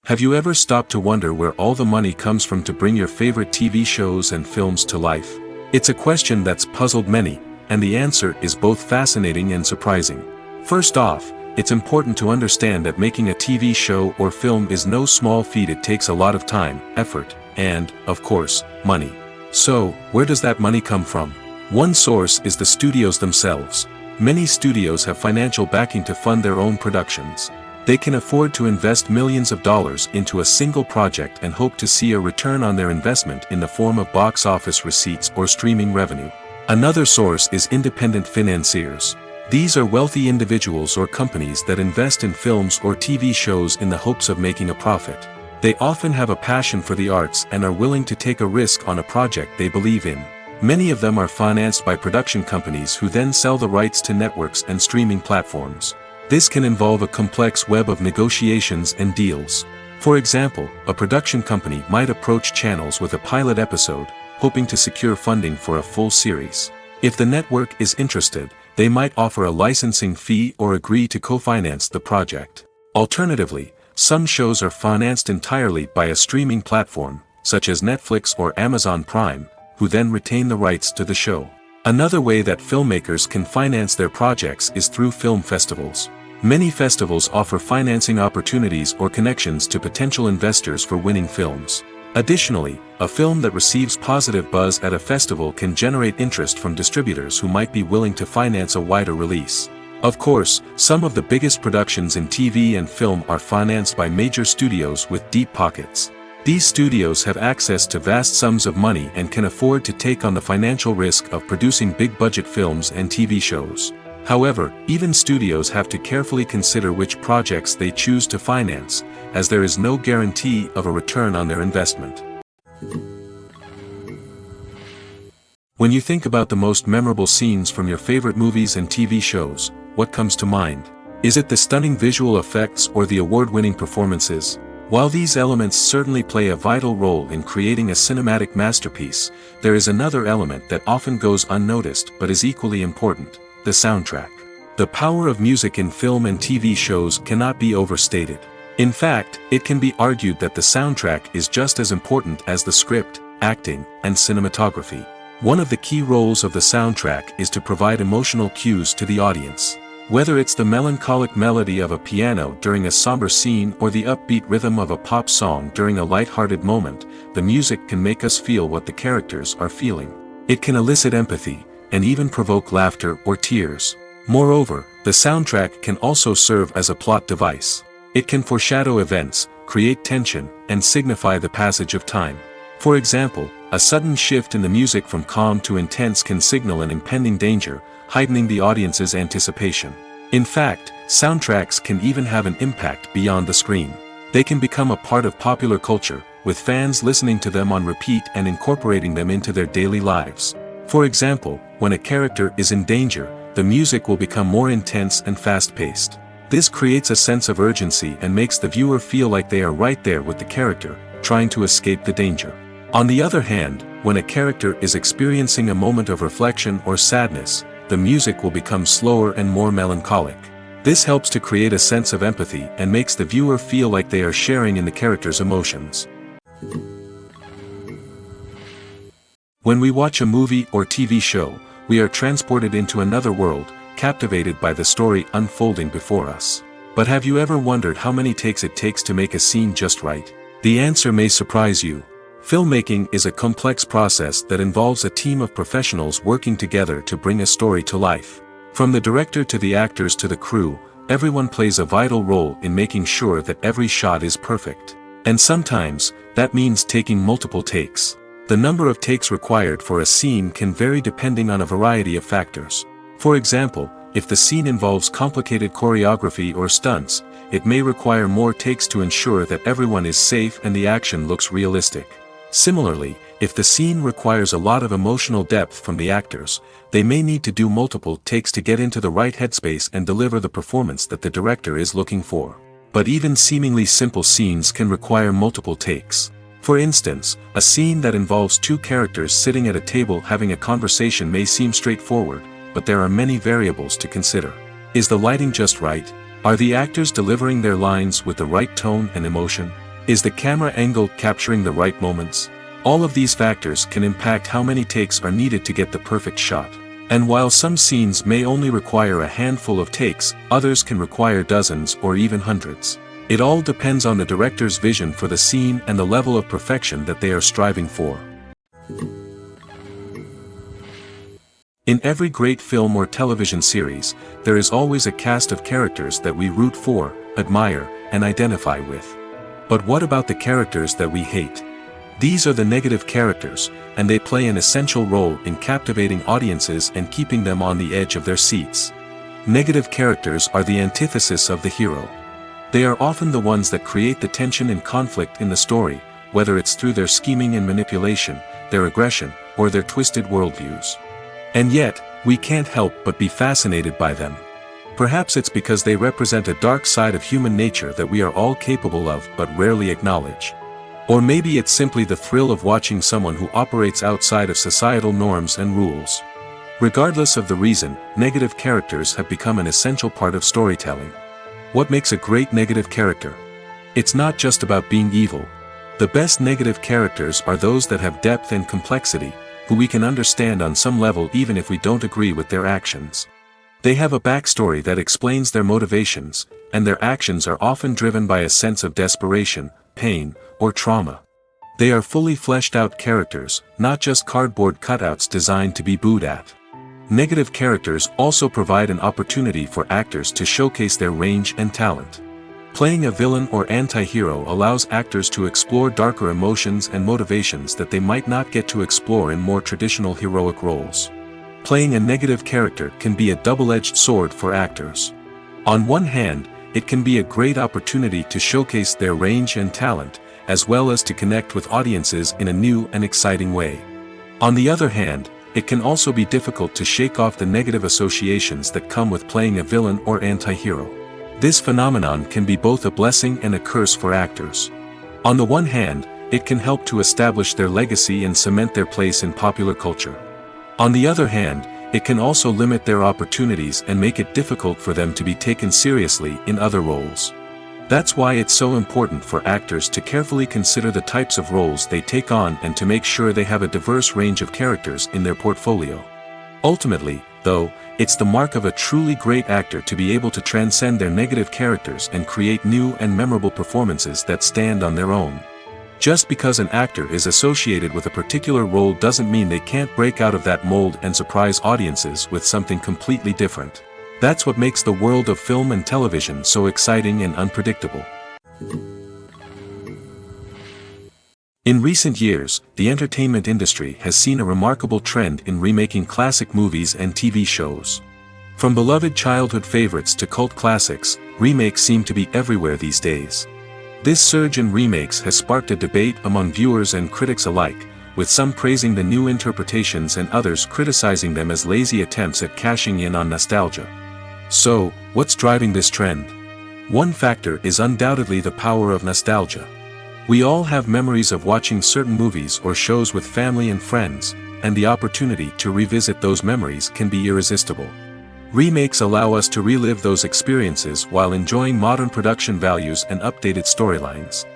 Have you ever stopped to wonder where all the money comes from to bring your favorite TV shows and films to life? It's a question that's puzzled many, and the answer is both fascinating and surprising. First off, it's important to understand that making a TV show or film is no small feat. It takes a lot of time, effort, and, of course, money. So, where does that money come from? One source is the studios themselves. Many studios have financial backing to fund their own productions. They can afford to invest millions of dollars into a single project and hope to see a return on their investment in the form of box office receipts or streaming revenue. Another source is independent financiers. These are wealthy individuals or companies that invest in films or TV shows in the hopes of making a profit. They often have a passion for the arts and are willing to take a risk on a project they believe in. Many of them are financed by production companies who then sell the rights to networks and streaming platforms. This can involve a complex web of negotiations and deals. For example, a production company might approach channels with a pilot episode, hoping to secure funding for a full series. If the network is interested, they might offer a licensing fee or agree to co-finance the project. Alternatively, some shows are financed entirely by a streaming platform, such as Netflix or Amazon Prime, who then retain the rights to the show. Another way that filmmakers can finance their projects is through film festivals. Many festivals offer financing opportunities or connections to potential investors for winning films. Additionally, a film that receives positive buzz at a festival can generate interest from distributors who might be willing to finance a wider release. Of course, some of the biggest productions in TV and film are financed by major studios with deep pockets. These studios have access to vast sums of money and can afford to take on the financial risk of producing big-budget films and TV shows. However, even studios have to carefully consider which projects they choose to finance, as there is no guarantee of a return on their investment. When you think about the most memorable scenes from your favorite movies and TV shows, what comes to mind? Is it the stunning visual effects or the award-winning performances? While these elements certainly play a vital role in creating a cinematic masterpiece, there is another element that often goes unnoticed but is equally important: the soundtrack. The power of music in film and TV shows cannot be overstated. In fact, it can be argued that the soundtrack is just as important as the script, acting, and cinematography. One of the key roles of the soundtrack is to provide emotional cues to the audience. Whether it's the melancholic melody of a piano during a somber scene or the upbeat rhythm of a pop song during a light-hearted moment, the music can make us feel what the characters are feeling. It can elicit empathy, and even provoke laughter or tears. Moreover, the The soundtrack can also serve as a plot device. It can foreshadow events, create tension, and signify the passage of time. For example, a sudden shift in the music from calm to intense can signal an impending danger, heightening the audience's anticipation. In fact, soundtracks can even have an impact beyond the screen. They can become a part of popular culture, with fans listening to them on repeat and incorporating them into their daily lives. For example, when a character is in danger, the music will become more intense and fast-paced. This creates a sense of urgency and makes the viewer feel like they are right there with the character, trying to escape the danger. On the other hand, when a character is experiencing a moment of reflection or sadness, the music will become slower and more melancholic. This helps to create a sense of empathy and makes the viewer feel like they are sharing in the character's emotions. When we watch a movie or TV show, we are transported into another world, captivated by the story unfolding before us. But have you ever wondered how many takes it takes to make a scene just right? The answer may surprise you. Filmmaking is a complex process that involves a team of professionals working together to bring a story to life. From the director to the actors to the crew, everyone plays a vital role in making sure that every shot is perfect. And sometimes, that means taking multiple takes. The number of takes required for a scene can vary depending on a variety of factors. For example, if the scene involves complicated choreography or stunts, it may require more takes to ensure that everyone is safe and the action looks realistic. Similarly, if the scene requires a lot of emotional depth from the actors, they may need to do multiple takes to get into the right headspace and deliver the performance that the director is looking for. But even seemingly simple scenes can require multiple takes. For instance, a scene that involves two characters sitting at a table having a conversation may seem straightforward, but there are many variables to consider. Is the lighting just right? Are the actors delivering their lines with the right tone and emotion? Is the camera angle capturing the right moments? All of these factors can impact how many takes are needed to get the perfect shot. And while some scenes may only require a handful of takes, others can require dozens or even hundreds. It all depends on the director's vision for the scene and the level of perfection that they are striving for. In every great film or television series, there is always a cast of characters that we root for, admire, and identify with. But what about the characters that we hate? These are the negative characters, and they play an essential role in captivating audiences and keeping them on the edge of their seats. Negative characters are the antithesis of the hero. They are often the ones that create the tension and conflict in the story, whether it's through their scheming and manipulation, their aggression, or their twisted worldviews. And yet, we can't help but be fascinated by them. Perhaps it's because they represent a dark side of human nature that we are all capable of but rarely acknowledge. Or maybe it's simply the thrill of watching someone who operates outside of societal norms and rules. Regardless of the reason, negative characters have become an essential part of storytelling. What makes a great negative character? It's not just about being evil. The best negative characters are those that have depth and complexity, who we can understand on some level even if we don't agree with their actions. They have a backstory that explains their motivations, and their actions are often driven by a sense of desperation, pain, or trauma. They are fully fleshed out characters, not just cardboard cutouts designed to be booed at. Negative characters also provide an opportunity for actors to showcase their range and talent. Playing a villain or anti-hero allows actors to explore darker emotions and motivations that they might not get to explore in more traditional heroic roles. Playing a negative character can be a double-edged sword for actors. On one hand, it can be a great opportunity to showcase their range and talent, as well as to connect with audiences in a new and exciting way. On the other hand, it can also be difficult to shake off the negative associations that come with playing a villain or anti-hero. This phenomenon can be both a blessing and a curse for actors. On the one hand, it can help to establish their legacy and cement their place in popular culture. On the other hand, it can also limit their opportunities and make it difficult for them to be taken seriously in other roles. That's why it's so important for actors to carefully consider the types of roles they take on and to make sure they have a diverse range of characters in their portfolio. Ultimately, though, it's the mark of a truly great actor to be able to transcend their negative characters and create new and memorable performances that stand on their own. Just because an actor is associated with a particular role doesn't mean they can't break out of that mold and surprise audiences with something completely different. That's what makes the world of film and television so exciting and unpredictable. In recent years, the entertainment industry has seen a remarkable trend in remaking classic movies and TV shows. From beloved childhood favorites to cult classics, remakes seem to be everywhere these days. This surge in remakes has sparked a debate among viewers and critics alike, with some praising the new interpretations and others criticizing them as lazy attempts at cashing in on nostalgia. So, what's driving this trend? One factor is undoubtedly the power of nostalgia. We all have memories of watching certain movies or shows with family and friends, and the opportunity to revisit those memories can be irresistible. Remakes allow us to relive those experiences while enjoying modern production values and updated storylines.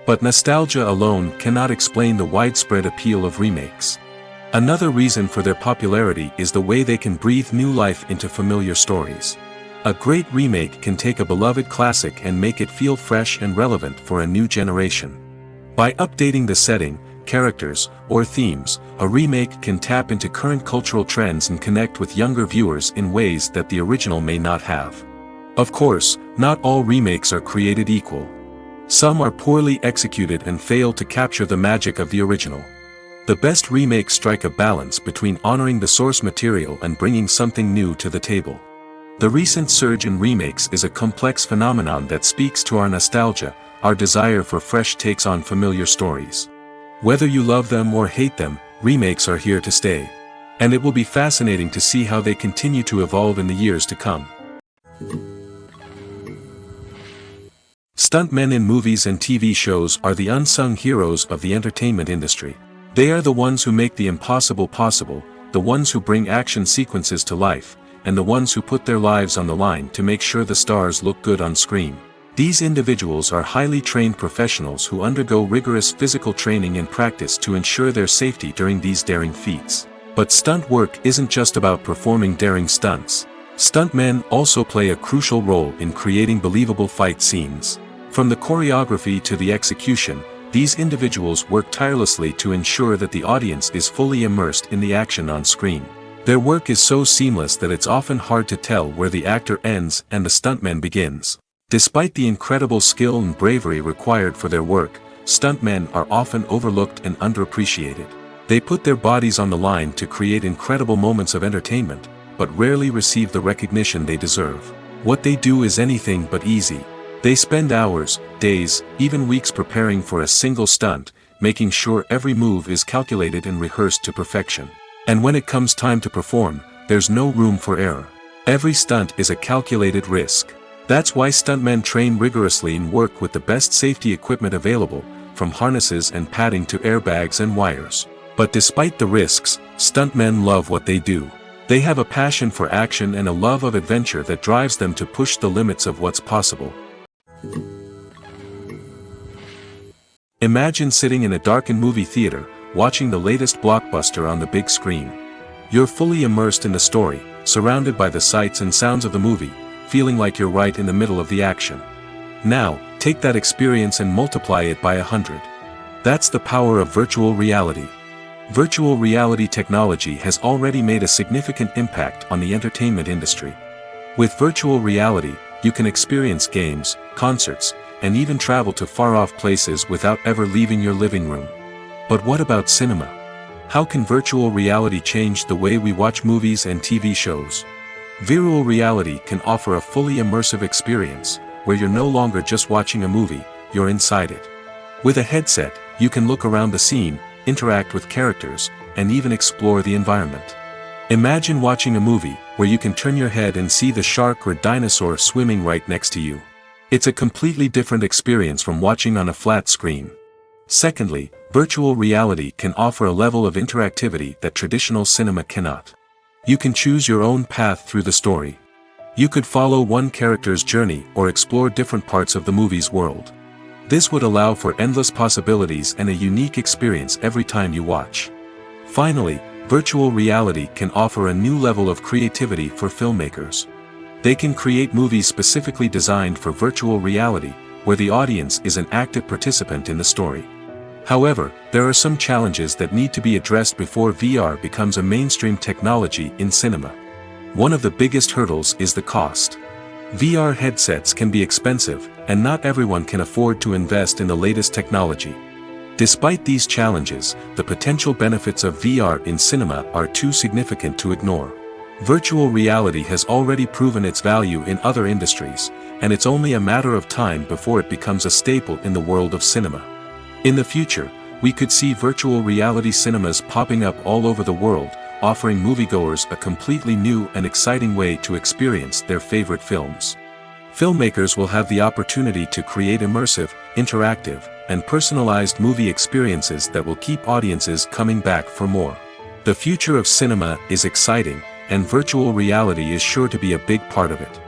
But nostalgia alone cannot explain the widespread appeal of remakes. Another reason for their popularity is the way they can breathe new life into familiar stories. A great remake can take a beloved classic and make it feel fresh and relevant for a new generation. By updating the setting, characters, or themes, a remake can tap into current cultural trends and connect with younger viewers in ways that the original may not have. Of course, not all remakes are created equal. Some are poorly executed and fail to capture the magic of the original. The best remakes strike a balance between honoring the source material and bringing something new to the table. The recent surge in remakes is a complex phenomenon that speaks to our nostalgia, our desire for fresh takes on familiar stories. Whether you love them or hate them, remakes are here to stay. And it will be fascinating to see how they continue to evolve in the years to come. Stuntmen in movies and TV shows are the unsung heroes of the entertainment industry. They are the ones who make the impossible possible, the ones who bring action sequences to life, and the ones who put their lives on the line to make sure the stars look good on screen. These individuals are highly trained professionals who undergo rigorous physical training and practice to ensure their safety during these daring feats. But stunt work isn't just about performing daring stunts. Stuntmen also play a crucial role in creating believable fight scenes. From the choreography to the execution, these individuals work tirelessly to ensure that the audience is fully immersed in the action on screen. Their work is so seamless that it's often hard to tell where the actor ends and the stuntman begins. Despite the incredible skill and bravery required for their work, stuntmen are often overlooked and underappreciated. They put their bodies on the line to create incredible moments of entertainment, but rarely receive the recognition they deserve. What they do is anything but easy. They spend hours, days, even weeks preparing for a single stunt, making sure every move is calculated and rehearsed to perfection. And when it comes time to perform, there's no room for error. Every stunt is a calculated risk. That's why stuntmen train rigorously and work with the best safety equipment available, from harnesses and padding to airbags and wires. But despite the risks, stuntmen love what they do. They have a passion for action and a love of adventure that drives them to push the limits of what's possible. Imagine sitting in a darkened movie theater, watching the latest blockbuster on the big screen. You're fully immersed in the story, surrounded by the sights and sounds of the movie, feeling like you're right in the middle of the action. Now, take that experience and multiply it by 100. That's the power of virtual reality. Virtual reality technology has already made a significant impact on the entertainment industry. With virtual reality, you can experience games, concerts, and even travel to far-off places without ever leaving your living room. But what about cinema? How can virtual reality change the way we watch movies and TV shows? Virtual reality can offer a fully immersive experience, where you're no longer just watching a movie, you're inside it. With a headset, you can look around the scene, interact with characters, and even explore the environment. Imagine watching a movie, where you can turn your head and see the shark or dinosaur swimming right next to you. It's a completely different experience from watching on a flat screen. Secondly, virtual reality can offer a level of interactivity that traditional cinema cannot. You can choose your own path through the story. You could follow one character's journey or explore different parts of the movie's world. This would allow for endless possibilities and a unique experience every time you watch. Finally, virtual reality can offer a new level of creativity for filmmakers. They can create movies specifically designed for virtual reality, where the audience is an active participant in the story. However, there are some challenges that need to be addressed before VR becomes a mainstream technology in cinema. One of the biggest hurdles is the cost. VR headsets can be expensive, and not everyone can afford to invest in the latest technology. Despite these challenges, the potential benefits of VR in cinema are too significant to ignore. Virtual reality has already proven its value in other industries, and it's only a matter of time before it becomes a staple in the world of cinema. In the future, we could see virtual reality cinemas popping up all over the world, offering moviegoers a completely new and exciting way to experience their favorite films. Filmmakers will have the opportunity to create immersive, interactive, and personalized movie experiences that will keep audiences coming back for more. The future of cinema is exciting, and virtual reality is sure to be a big part of it.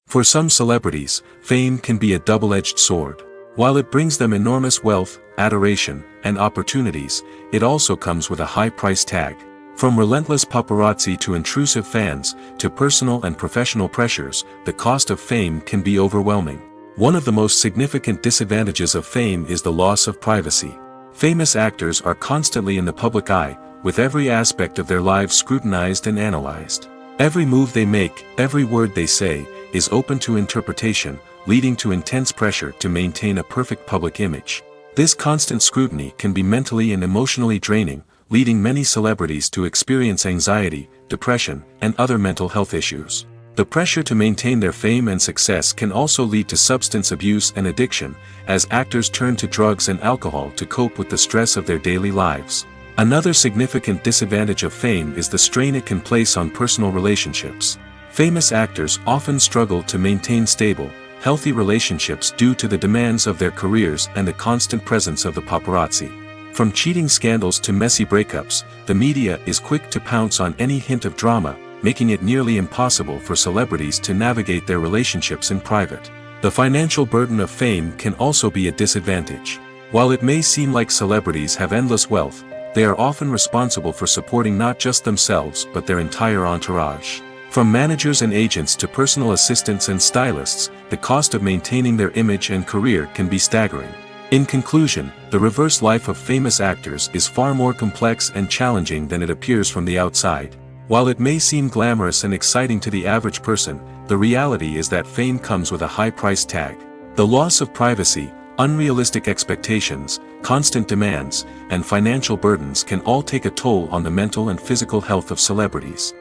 For some celebrities, fame can be a double-edged sword. While it brings them enormous wealth, adoration, and opportunities, it also comes with a high price tag. From relentless paparazzi to intrusive fans, to personal and professional pressures, the cost of fame can be overwhelming. One of the most significant disadvantages of fame is the loss of privacy. Famous actors are constantly in the public eye, with every aspect of their lives scrutinized and analyzed. Every move they make, every word they say, is open to interpretation, leading to intense pressure to maintain a perfect public image. This constant scrutiny can be mentally and emotionally draining, leading many celebrities to experience anxiety, depression, and other mental health issues. The pressure to maintain their fame and success can also lead to substance abuse and addiction, as actors turn to drugs and alcohol to cope with the stress of their daily lives. Another significant disadvantage of fame is the strain it can place on personal relationships. Famous actors often struggle to maintain stable, healthy relationships due to the demands of their careers and the constant presence of the paparazzi. From cheating scandals to messy breakups, the media is quick to pounce on any hint of drama, making it nearly impossible for celebrities to navigate their relationships in private. The financial burden of fame can also be a disadvantage. While it may seem like celebrities have endless wealth, they are often responsible for supporting not just themselves but their entire entourage. From managers and agents to personal assistants and stylists, the cost of maintaining their image and career can be staggering. In conclusion, the reverse life of famous actors is far more complex and challenging than it appears from the outside. While it may seem glamorous and exciting to the average person, the reality is that fame comes with a high price tag. The loss of privacy, unrealistic expectations, constant demands, and financial burdens can all take a toll on the mental and physical health of celebrities.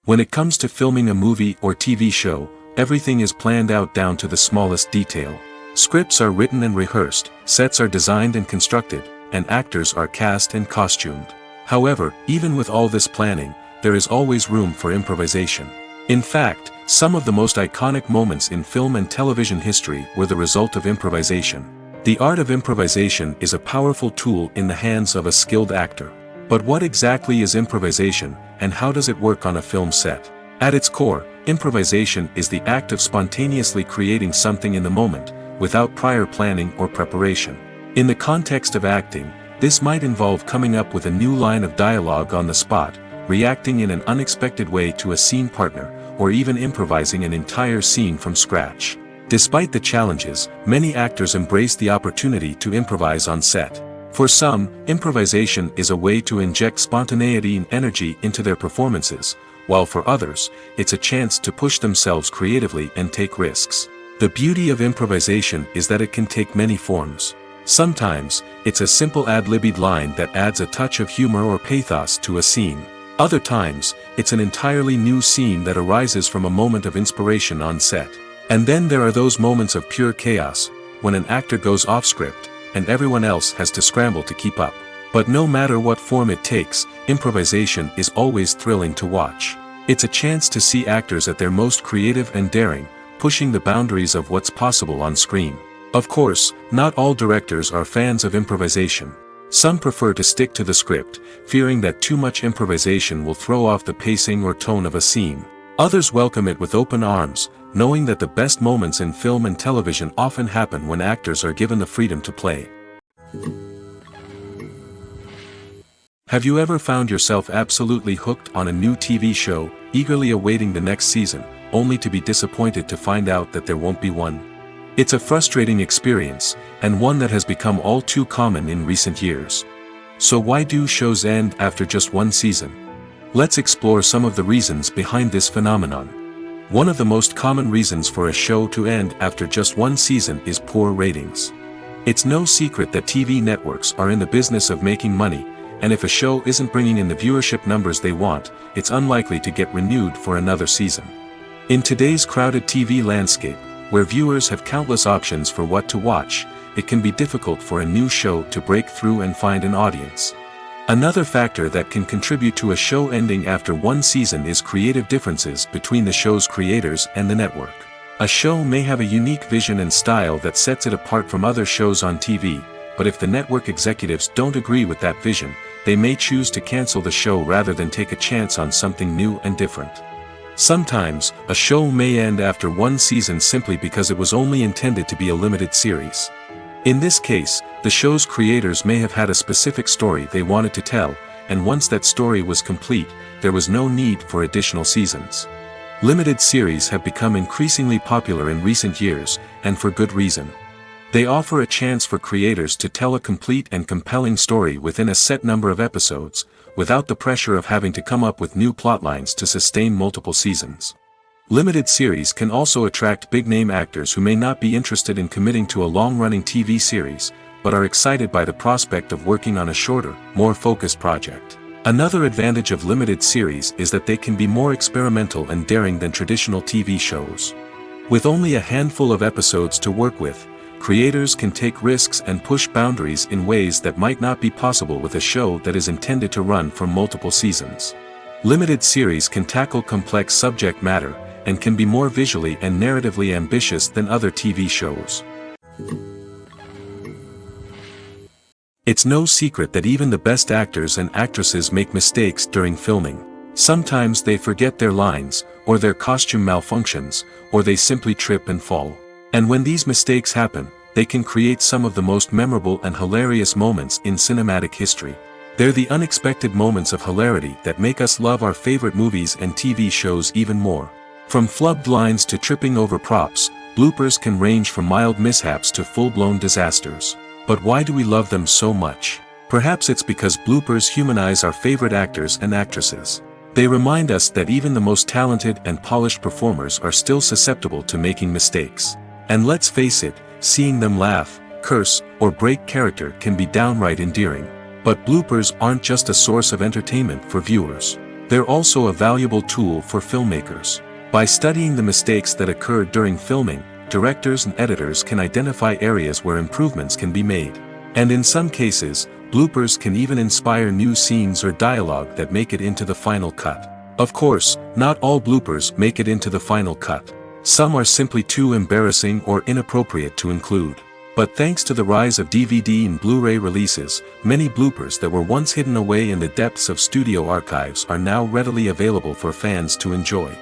When it comes to filming a movie or TV show, everything is planned out down to the smallest detail. Scripts are written and rehearsed, sets are designed and constructed, and actors are cast and costumed. However, even with all this planning, there is always room for improvisation. In fact, some of the most iconic moments in film and television history were the result of improvisation. The art of improvisation is a powerful tool in the hands of a skilled actor. But what exactly is improvisation, and how does it work on a film set? At its core, improvisation is the act of spontaneously creating something in the moment, without prior planning or preparation. In the context of acting, this might involve coming up with a new line of dialogue on the spot, reacting in an unexpected way to a scene partner, or even improvising an entire scene from scratch. Despite the challenges, many actors embrace the opportunity to improvise on set. For some, improvisation is a way to inject spontaneity and energy into their performances, while for others, it's a chance to push themselves creatively and take risks. The beauty of improvisation is that it can take many forms. Sometimes, it's a simple ad-libbed line that adds a touch of humor or pathos to a scene. Other times, it's an entirely new scene that arises from a moment of inspiration on set. And then there are those moments of pure chaos, when an actor goes off script, and everyone else has to scramble to keep up. But no matter what form it takes, improvisation is always thrilling to watch. It's a chance to see actors at their most creative and daring, pushing the boundaries of what's possible on screen. Of course, not all directors are fans of improvisation. Some prefer to stick to the script, fearing that too much improvisation will throw off the pacing or tone of a scene. Others welcome it with open arms, knowing that the best moments in film and television often happen when actors are given the freedom to play. Have you ever found yourself absolutely hooked on a new TV show, eagerly awaiting the next season, only to be disappointed to find out that there won't be one? It's a frustrating experience, and one that has become all too common in recent years. So why do shows end after just one season? Let's explore some of the reasons behind this phenomenon. One of the most common reasons for a show to end after just one season is poor ratings. It's no secret that TV networks are in the business of making money, and if a show isn't bringing in the viewership numbers they want, it's unlikely to get renewed for another season. In today's crowded TV landscape, where viewers have countless options for what to watch, it can be difficult for a new show to break through and find an audience. Another factor that can contribute to a show ending after one season is creative differences between the show's creators and the network. A show may have a unique vision and style that sets it apart from other shows on TV, but if the network executives don't agree with that vision, they may choose to cancel the show rather than take a chance on something new and different. Sometimes, a show may end after one season simply because it was only intended to be a limited series. In this case, the show's creators may have had a specific story they wanted to tell, and once that story was complete, there was no need for additional seasons. Limited series have become increasingly popular in recent years, and for good reason. They offer a chance for creators to tell a complete and compelling story within a set number of episodes, without the pressure of having to come up with new plotlines to sustain multiple seasons. Limited series can also attract big-name actors who may not be interested in committing to a long-running TV series, but are excited by the prospect of working on a shorter, more focused project. Another advantage of limited series is that they can be more experimental and daring than traditional TV shows. With only a handful of episodes to work with, creators can take risks and push boundaries in ways that might not be possible with a show that is intended to run for multiple seasons. Limited series can tackle complex subject matter, and can be more visually and narratively ambitious than other TV shows. It's no secret that even the best actors and actresses make mistakes during filming. Sometimes they forget their lines, or their costume malfunctions, or they simply trip and fall. And when these mistakes happen, they can create some of the most memorable and hilarious moments in cinematic history. They're the unexpected moments of hilarity that make us love our favorite movies and TV shows even more. From flubbed lines to tripping over props, bloopers can range from mild mishaps to full-blown disasters. But why do we love them so much? Perhaps it's because bloopers humanize our favorite actors and actresses. They remind us that even the most talented and polished performers are still susceptible to making mistakes. And let's face it, seeing them laugh, curse, or break character can be downright endearing. But bloopers aren't just a source of entertainment for viewers. They're also a valuable tool for filmmakers. By studying the mistakes that occurred during filming, directors and editors can identify areas where improvements can be made. And in some cases, bloopers can even inspire new scenes or dialogue that make it into the final cut. Of course, not all bloopers make it into the final cut. Some are simply too embarrassing or inappropriate to include. But thanks to the rise of DVD and Blu-ray releases, many bloopers that were once hidden away in the depths of studio archives are now readily available for fans to enjoy.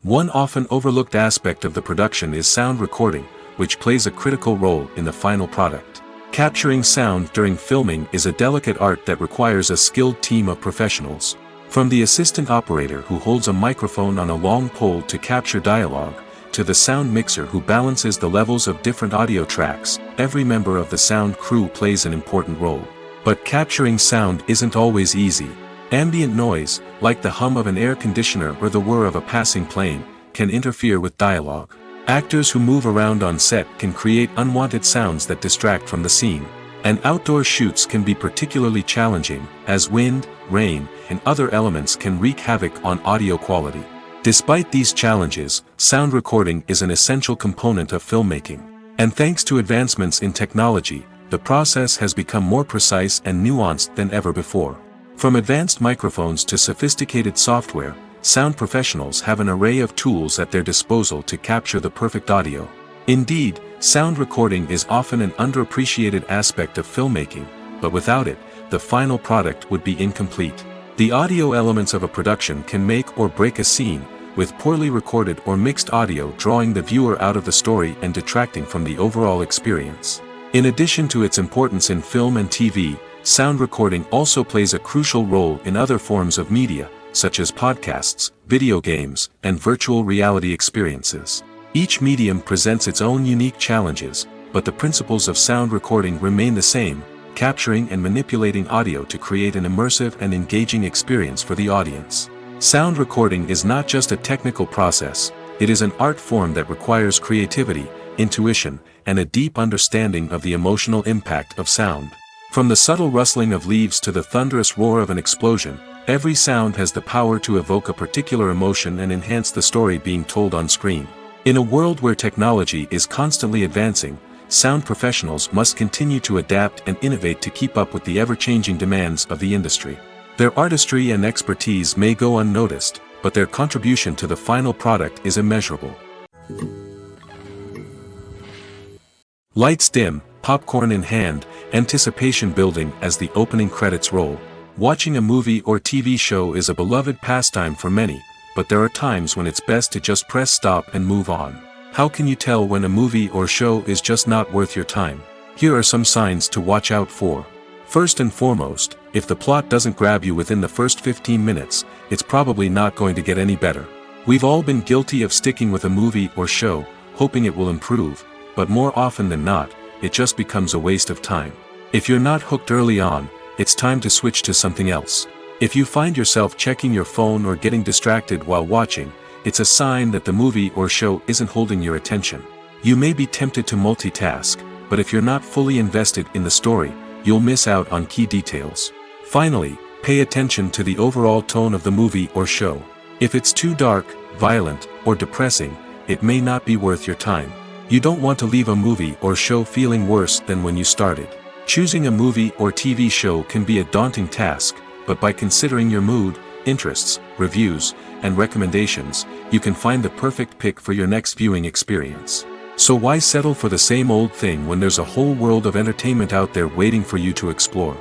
One often overlooked aspect of the production is sound recording, which plays a critical role in the final product. Capturing sound during filming is a delicate art that requires a skilled team of professionals. From the assistant operator who holds a microphone on a long pole to capture dialogue, to the sound mixer who balances the levels of different audio tracks, every member of the sound crew plays an important role. But capturing sound isn't always easy. Ambient noise, like the hum of an air conditioner or the whir of a passing plane, can interfere with dialogue. Actors who move around on set can create unwanted sounds that distract from the scene. And outdoor shoots can be particularly challenging, as wind, rain, and other elements can wreak havoc on audio quality. Despite these challenges, sound recording is an essential component of filmmaking. And thanks to advancements in technology, the process has become more precise and nuanced than ever before. From advanced microphones to sophisticated software, sound professionals have an array of tools at their disposal to capture the perfect audio. Indeed, sound recording is often an underappreciated aspect of filmmaking, but without it, the final product would be incomplete. The audio elements of a production can make or break a scene, with poorly recorded or mixed audio drawing the viewer out of the story and detracting from the overall experience. In addition to its importance in film and TV, sound recording also plays a crucial role in other forms of media, such as podcasts, video games, and virtual reality experiences. Each medium presents its own unique challenges, but the principles of sound recording remain the same, capturing and manipulating audio to create an immersive and engaging experience for the audience. Sound recording is not just a technical process, it is an art form that requires creativity, intuition, and a deep understanding of the emotional impact of sound. From the subtle rustling of leaves to the thunderous roar of an explosion, every sound has the power to evoke a particular emotion and enhance the story being told on screen. In a world where technology is constantly advancing, sound professionals must continue to adapt and innovate to keep up with the ever-changing demands of the industry. Their artistry and expertise may go unnoticed, but their contribution to the final product is immeasurable. Lights dim, popcorn in hand, anticipation building as the opening credits roll. Watching a movie or TV show is a beloved pastime for many, but there are times when it's best to just press stop and move on. How can you tell when a movie or show is just not worth your time? Here are some signs to watch out for. First and foremost, if the plot doesn't grab you within the first 15 minutes, it's probably not going to get any better. We've all been guilty of sticking with a movie or show, hoping it will improve, but more often than not, it just becomes a waste of time. If you're not hooked early on, it's time to switch to something else. If you find yourself checking your phone or getting distracted while watching, it's a sign that the movie or show isn't holding your attention. You may be tempted to multitask, but if you're not fully invested in the story, you'll miss out on key details. Finally, pay attention to the overall tone of the movie or show. If it's too dark, violent, or depressing, it may not be worth your time. You don't want to leave a movie or show feeling worse than when you started. Choosing a movie or TV show can be a daunting task, but by considering your mood, interests, reviews, and recommendations, you can find the perfect pick for your next viewing experience. So why settle for the same old thing when there's a whole world of entertainment out there waiting for you to explore?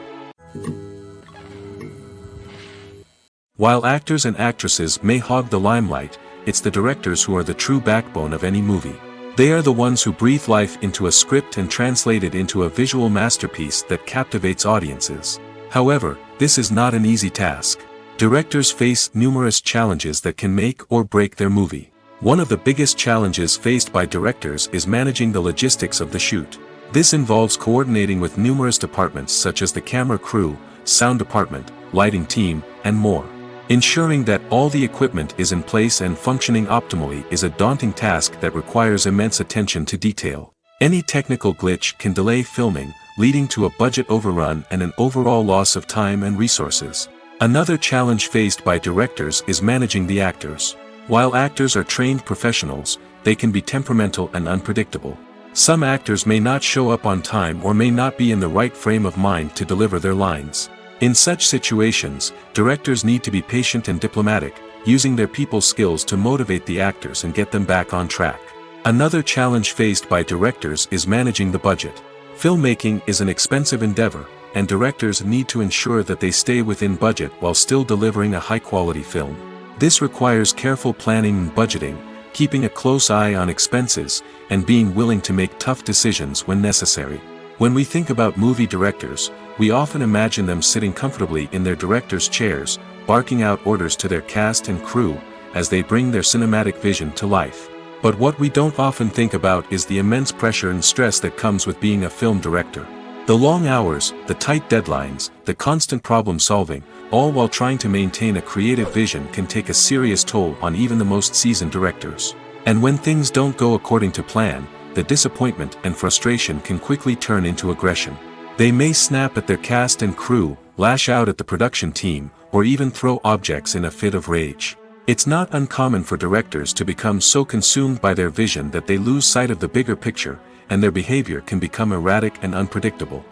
While actors and actresses may hog the limelight, it's the directors who are the true backbone of any movie. They are the ones who breathe life into a script and translate it into a visual masterpiece that captivates audiences. However, this is not an easy task. Directors face numerous challenges that can make or break their movie. One of the biggest challenges faced by directors is managing the logistics of the shoot. This involves coordinating with numerous departments such as the camera crew, sound department, lighting team, and more. Ensuring that all the equipment is in place and functioning optimally is a daunting task that requires immense attention to detail. Any technical glitch can delay filming, leading to a budget overrun and an overall loss of time and resources. Another challenge faced by directors is managing the actors. While actors are trained professionals, they can be temperamental and unpredictable. Some actors may not show up on time or may not be in the right frame of mind to deliver their lines. In such situations, directors need to be patient and diplomatic, using their people skills to motivate the actors and get them back on track. Another challenge faced by directors is managing the budget. Filmmaking is an expensive endeavor, and directors need to ensure that they stay within budget while still delivering a high-quality film. This requires careful planning and budgeting, keeping a close eye on expenses, and being willing to make tough decisions when necessary. When we think about movie directors, we often imagine them sitting comfortably in their director's chairs, barking out orders to their cast and crew, as they bring their cinematic vision to life. But what we don't often think about is the immense pressure and stress that comes with being a film director. The long hours, the tight deadlines, the constant problem solving, all while trying to maintain a creative vision can take a serious toll on even the most seasoned directors. And when things don't go according to plan, the disappointment and frustration can quickly turn into aggression. They may snap at their cast and crew, lash out at the production team, or even throw objects in a fit of rage. It's not uncommon for directors to become so consumed by their vision that they lose sight of the bigger picture, and their behavior can become erratic and unpredictable.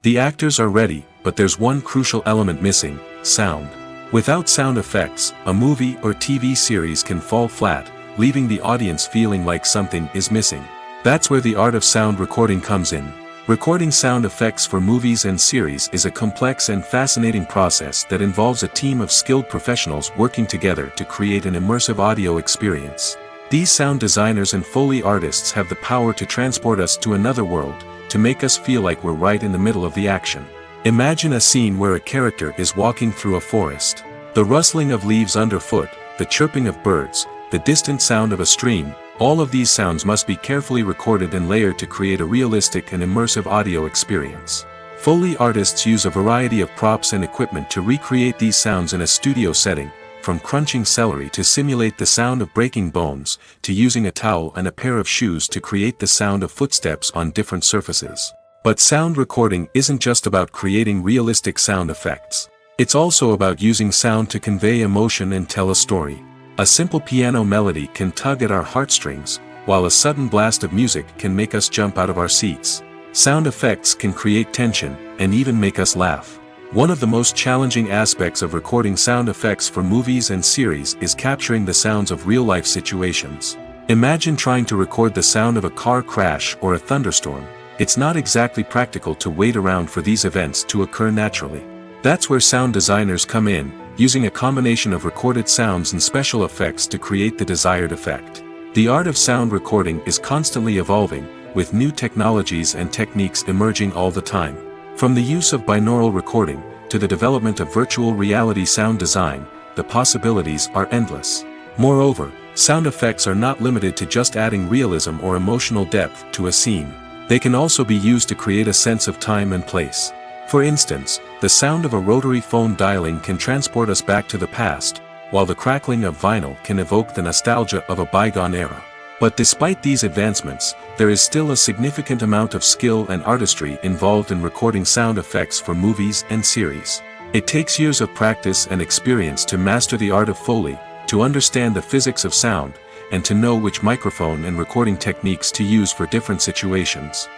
The actors are ready, but there's one crucial element missing: sound. Without sound effects, a movie or TV series can fall flat, leaving the audience feeling like something is missing. That's where the art of sound recording comes in. Recording sound effects for movies and series is a complex and fascinating process that involves a team of skilled professionals working together to create an immersive audio experience. These sound designers and Foley artists have the power to transport us to another world, to make us feel like we're right in the middle of the action. Imagine a scene where a character is walking through a forest. The rustling of leaves underfoot, the chirping of birds, the distant sound of a stream, All of these sounds must be carefully recorded and layered to create a realistic and immersive audio experience. Foley artists use a variety of props and equipment to recreate these sounds in a studio setting, from crunching celery to simulate the sound of breaking bones, to using a towel and a pair of shoes to create the sound of footsteps on different surfaces. But sound recording isn't just about creating realistic sound effects. It's also about using sound to convey emotion and tell a story. A simple piano melody can tug at our heartstrings, while a sudden blast of music can make us jump out of our seats. Sound effects can create tension, and even make us laugh. One of the most challenging aspects of recording sound effects for movies and series is capturing the sounds of real-life situations. Imagine trying to record the sound of a car crash or a thunderstorm. It's not exactly practical to wait around for these events to occur naturally. That's where sound designers come in, using a combination of recorded sounds and special effects to create the desired effect. The art of sound recording is constantly evolving, with new technologies and techniques emerging all the time. From the use of binaural recording, to the development of virtual reality sound design, the possibilities are endless. Moreover, sound effects are not limited to just adding realism or emotional depth to a scene. They can also be used to create a sense of time and place. For instance, the sound of a rotary phone dialing can transport us back to the past, while the crackling of vinyl can evoke the nostalgia of a bygone era. But despite these advancements, there is still a significant amount of skill and artistry involved in recording sound effects for movies and series. It takes years of practice and experience to master the art of Foley, to understand the physics of sound, and to know which microphone and recording techniques to use for different situations.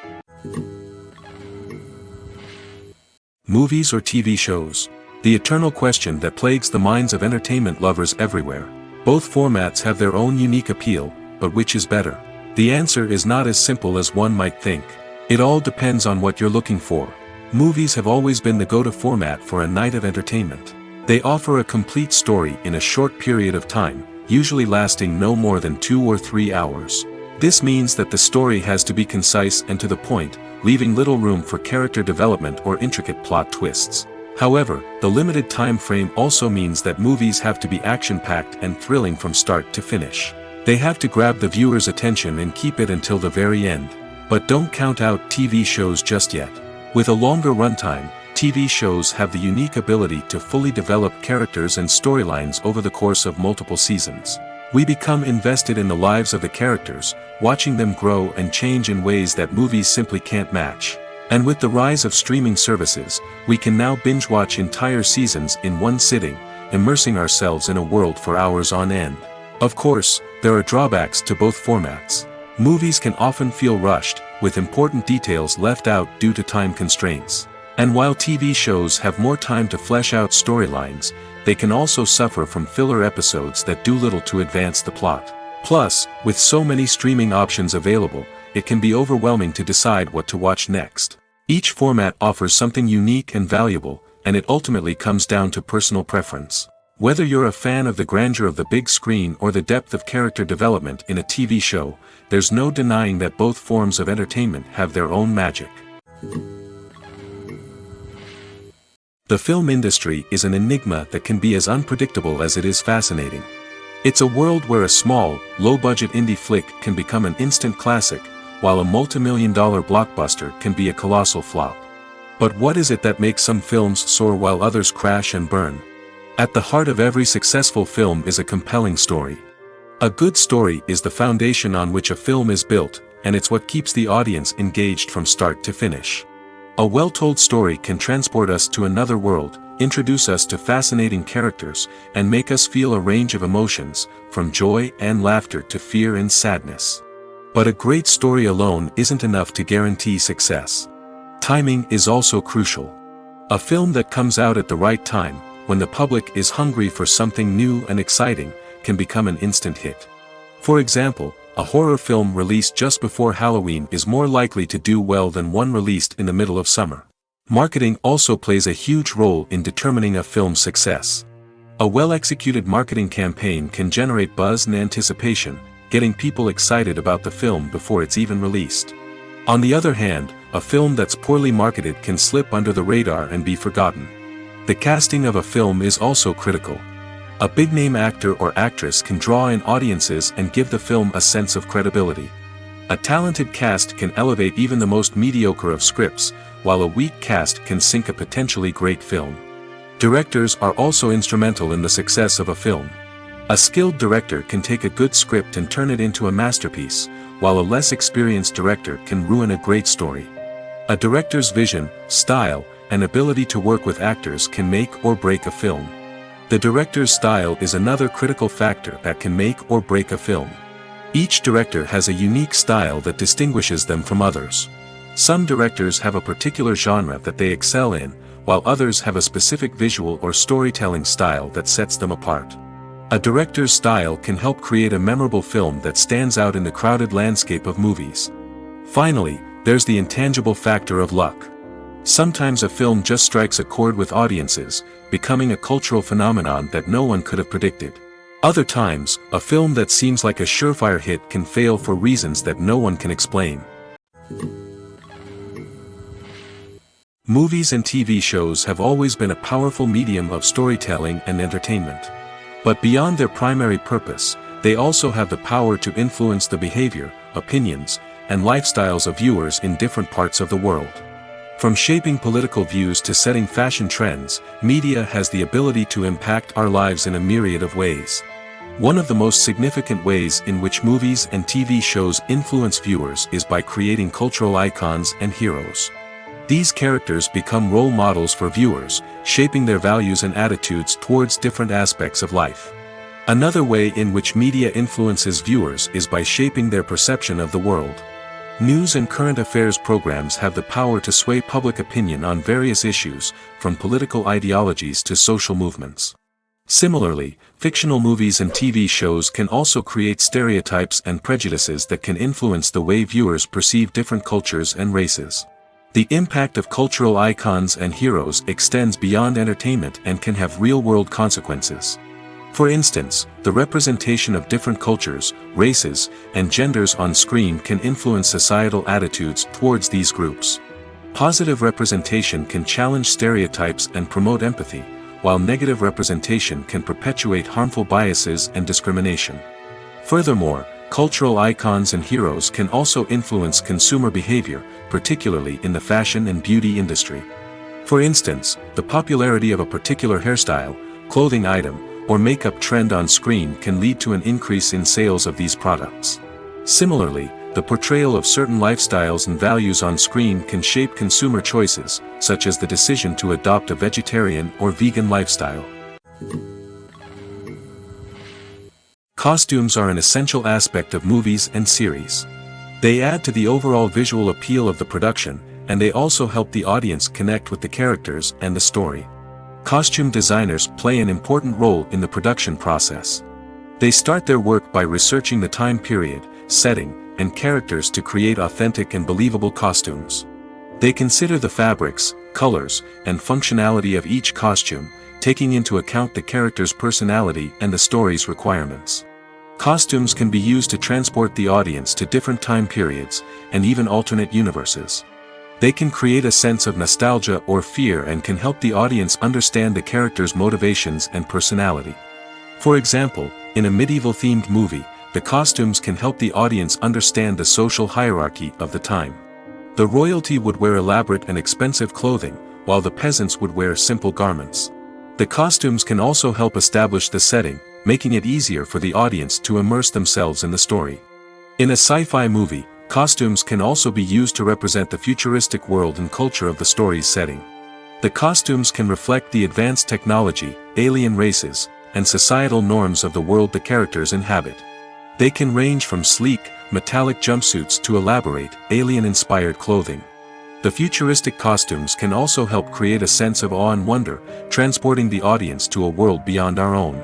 Movies or TV shows? The eternal question that plagues the minds of entertainment lovers everywhere. Both formats have their own unique appeal, but which is better? The answer is not as simple as one might think. It all depends on what you're looking for. Movies have always been the go-to format for a night of entertainment. They offer a complete story in a short period of time, usually lasting no more than 2 or 3 hours. This means that the story has to be concise and to the point, leaving little room for character development or intricate plot twists. However, the limited time frame also means that movies have to be action-packed and thrilling from start to finish. They have to grab the viewer's attention and keep it until the very end. But don't count out TV shows just yet. With a longer runtime, TV shows have the unique ability to fully develop characters and storylines over the course of multiple seasons. We become invested in the lives of the characters, watching them grow and change in ways that movies simply can't match. And with the rise of streaming services, we can now binge-watch entire seasons in one sitting, immersing ourselves in a world for hours on end. Of course, there are drawbacks to both formats. Movies can often feel rushed, with important details left out due to time constraints. And while TV shows have more time to flesh out storylines, they can also suffer from filler episodes that do little to advance the plot. Plus, with so many streaming options available, it can be overwhelming to decide what to watch next. Each format offers something unique and valuable, and it ultimately comes down to personal preference. Whether you're a fan of the grandeur of the big screen or the depth of character development in a TV show, there's no denying that both forms of entertainment have their own magic. The film industry is an enigma that can be as unpredictable as it is fascinating. It's a world where a small, low-budget indie flick can become an instant classic, while a multi-million-dollar blockbuster can be a colossal flop. But what is it that makes some films soar while others crash and burn? At the heart of every successful film is a compelling story. A good story is the foundation on which a film is built, and it's what keeps the audience engaged from start to finish. A well-told story can transport us to another world, introduce us to fascinating characters, and make us feel a range of emotions, from joy and laughter to fear and sadness. But a great story alone isn't enough to guarantee success. Timing is also crucial. A film that comes out at the right time, when the public is hungry for something new and exciting, can become an instant hit. For example, a horror film released just before Halloween is more likely to do well than one released in the middle of summer. Marketing also plays a huge role in determining a film's success. A well-executed marketing campaign can generate buzz and anticipation, getting people excited about the film before it's even released. On the other hand, a film that's poorly marketed can slip under the radar and be forgotten. The casting of a film is also critical. A big-name actor or actress can draw in audiences and give the film a sense of credibility. A talented cast can elevate even the most mediocre of scripts, while a weak cast can sink a potentially great film. Directors are also instrumental in the success of a film. A skilled director can take a good script and turn it into a masterpiece, while a less experienced director can ruin a great story. A director's vision, style, and ability to work with actors can make or break a film. The director's style is another critical factor that can make or break a film. Each director has a unique style that distinguishes them from others. Some directors have a particular genre that they excel in, while others have a specific visual or storytelling style that sets them apart. A director's style can help create a memorable film that stands out in the crowded landscape of movies. Finally, there's the intangible factor of luck. Sometimes a film just strikes a chord with audiences, becoming a cultural phenomenon that no one could have predicted. Other times, a film that seems like a surefire hit can fail for reasons that no one can explain. Movies and TV shows have always been a powerful medium of storytelling and entertainment. But beyond their primary purpose, they also have the power to influence the behavior, opinions, and lifestyles of viewers in different parts of the world. From shaping political views to setting fashion trends, media has the ability to impact our lives in a myriad of ways. One of the most significant ways in which movies and TV shows influence viewers is by creating cultural icons and heroes. These characters become role models for viewers, shaping their values and attitudes towards different aspects of life. Another way in which media influences viewers is by shaping their perception of the world. News and current affairs programs have the power to sway public opinion on various issues, from political ideologies to social movements. Similarly, fictional movies and TV shows can also create stereotypes and prejudices that can influence the way viewers perceive different cultures and races. The impact of cultural icons and heroes extends beyond entertainment and can have real-world consequences. For instance, the representation of different cultures, races, and genders on screen can influence societal attitudes towards these groups. Positive representation can challenge stereotypes and promote empathy, while negative representation can perpetuate harmful biases and discrimination. Furthermore, cultural icons and heroes can also influence consumer behavior, particularly in the fashion and beauty industry. For instance, the popularity of a particular hairstyle, clothing item, or makeup trend on screen can lead to an increase in sales of these products. Similarly, the portrayal of certain lifestyles and values on screen can shape consumer choices, such as the decision to adopt a vegetarian or vegan lifestyle. Costumes are an essential aspect of movies and series. They add to the overall visual appeal of the production, and they also help the audience connect with the characters and the story. Costume designers play an important role in the production process. They start their work by researching the time period, setting, and characters to create authentic and believable costumes. They consider the fabrics, colors, and functionality of each costume, taking into account the character's personality and the story's requirements. Costumes can be used to transport the audience to different time periods, and even alternate universes. They can create a sense of nostalgia or fear and can help the audience understand the character's motivations and personality. For example, in a medieval-themed movie, the costumes can help the audience understand the social hierarchy of the time. The royalty would wear elaborate and expensive clothing, while the peasants would wear simple garments. The costumes can also help establish the setting, making it easier for the audience to immerse themselves in the story. In a sci-fi movie, costumes can also be used to represent the futuristic world and culture of the story's setting. The costumes can reflect the advanced technology, alien races, and societal norms of the world the characters inhabit. They can range from sleek, metallic jumpsuits to elaborate, alien-inspired clothing. The futuristic costumes can also help create a sense of awe and wonder, transporting the audience to a world beyond our own.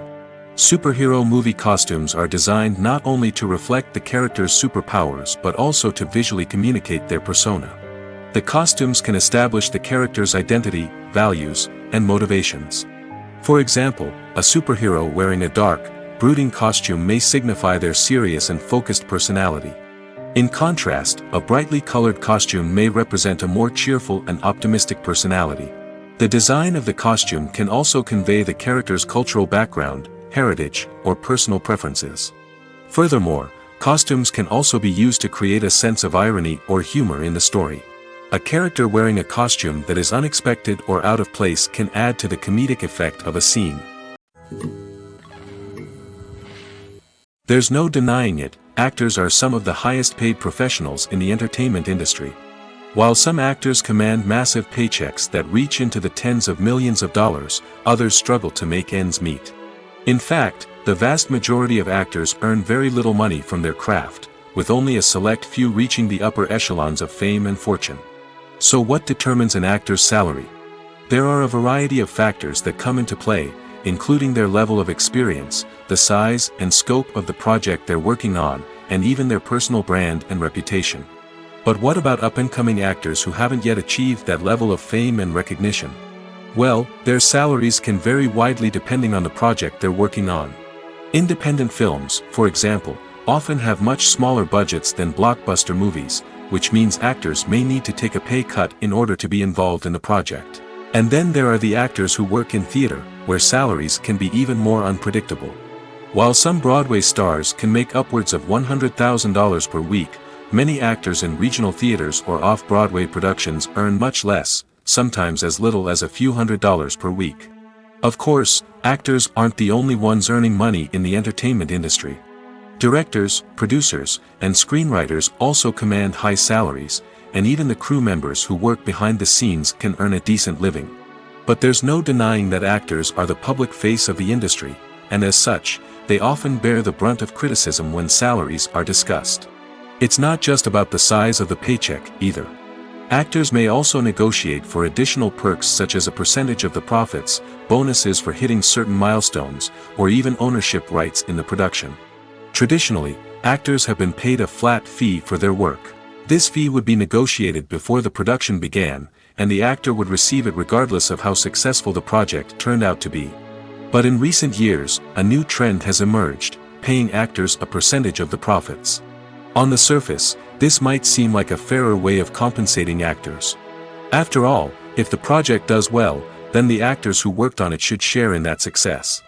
Superhero movie costumes are designed not only to reflect the character's superpowers but also to visually communicate their persona. The costumes can establish the character's identity, values, and motivations. For example, a superhero wearing a dark, brooding costume may signify their serious and focused personality. In contrast, a brightly colored costume may represent a more cheerful and optimistic personality. The design of the costume can also convey the character's cultural background, heritage, or personal preferences. Furthermore, costumes can also be used to create a sense of irony or humor in the story. A character wearing a costume that is unexpected or out of place can add to the comedic effect of a scene. There's no denying it, actors are some of the highest paid professionals in the entertainment industry. While some actors command massive paychecks that reach into the tens of millions of dollars, others struggle to make ends meet. In fact, the vast majority of actors earn very little money from their craft, with only a select few reaching the upper echelons of fame and fortune. So what determines an actor's salary? There are a variety of factors that come into play, including their level of experience, the size and scope of the project they're working on, and even their personal brand and reputation. But what about up-and-coming actors who haven't yet achieved that level of fame and recognition? Well, their salaries can vary widely depending on the project they're working on. Independent films, for example, often have much smaller budgets than blockbuster movies, which means actors may need to take a pay cut in order to be involved in the project. And then there are the actors who work in theater, where salaries can be even more unpredictable. While some Broadway stars can make upwards of $100,000 per week, many actors in regional theaters or off-Broadway productions earn much less, sometimes as little as a few $100s per week. Of course, actors aren't the only ones earning money in the entertainment industry. Directors, producers, and screenwriters also command high salaries, and even the crew members who work behind the scenes can earn a decent living. But there's no denying that actors are the public face of the industry, and as such, they often bear the brunt of criticism when salaries are discussed. It's not just about the size of the paycheck, either. Actors may also negotiate for additional perks such as a percentage of the profits, bonuses for hitting certain milestones, or even ownership rights in the production. Traditionally, actors have been paid a flat fee for their work. This fee would be negotiated before the production began, and the actor would receive it regardless of how successful the project turned out to be. But in recent years, a new trend has emerged, paying actors a percentage of the profits. On the surface, this might seem like a fairer way of compensating actors. After all, if the project does well, then the actors who worked on it should share in that success.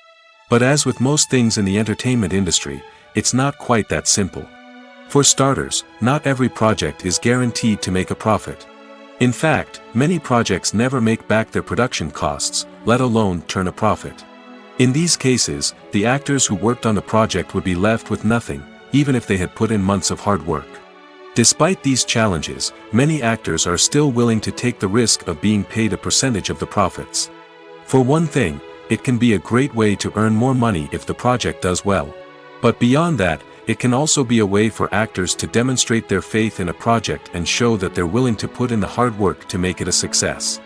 But as with most things in the entertainment industry, it's not quite that simple. For starters, not every project is guaranteed to make a profit. In fact, many projects never make back their production costs, let alone turn a profit. In these cases, the actors who worked on the project would be left with nothing, even if they had put in months of hard work. Despite these challenges, many actors are still willing to take the risk of being paid a percentage of the profits. For one thing, it can be a great way to earn more money if the project does well. But beyond that, it can also be a way for actors to demonstrate their faith in a project and show that they're willing to put in the hard work to make it a success.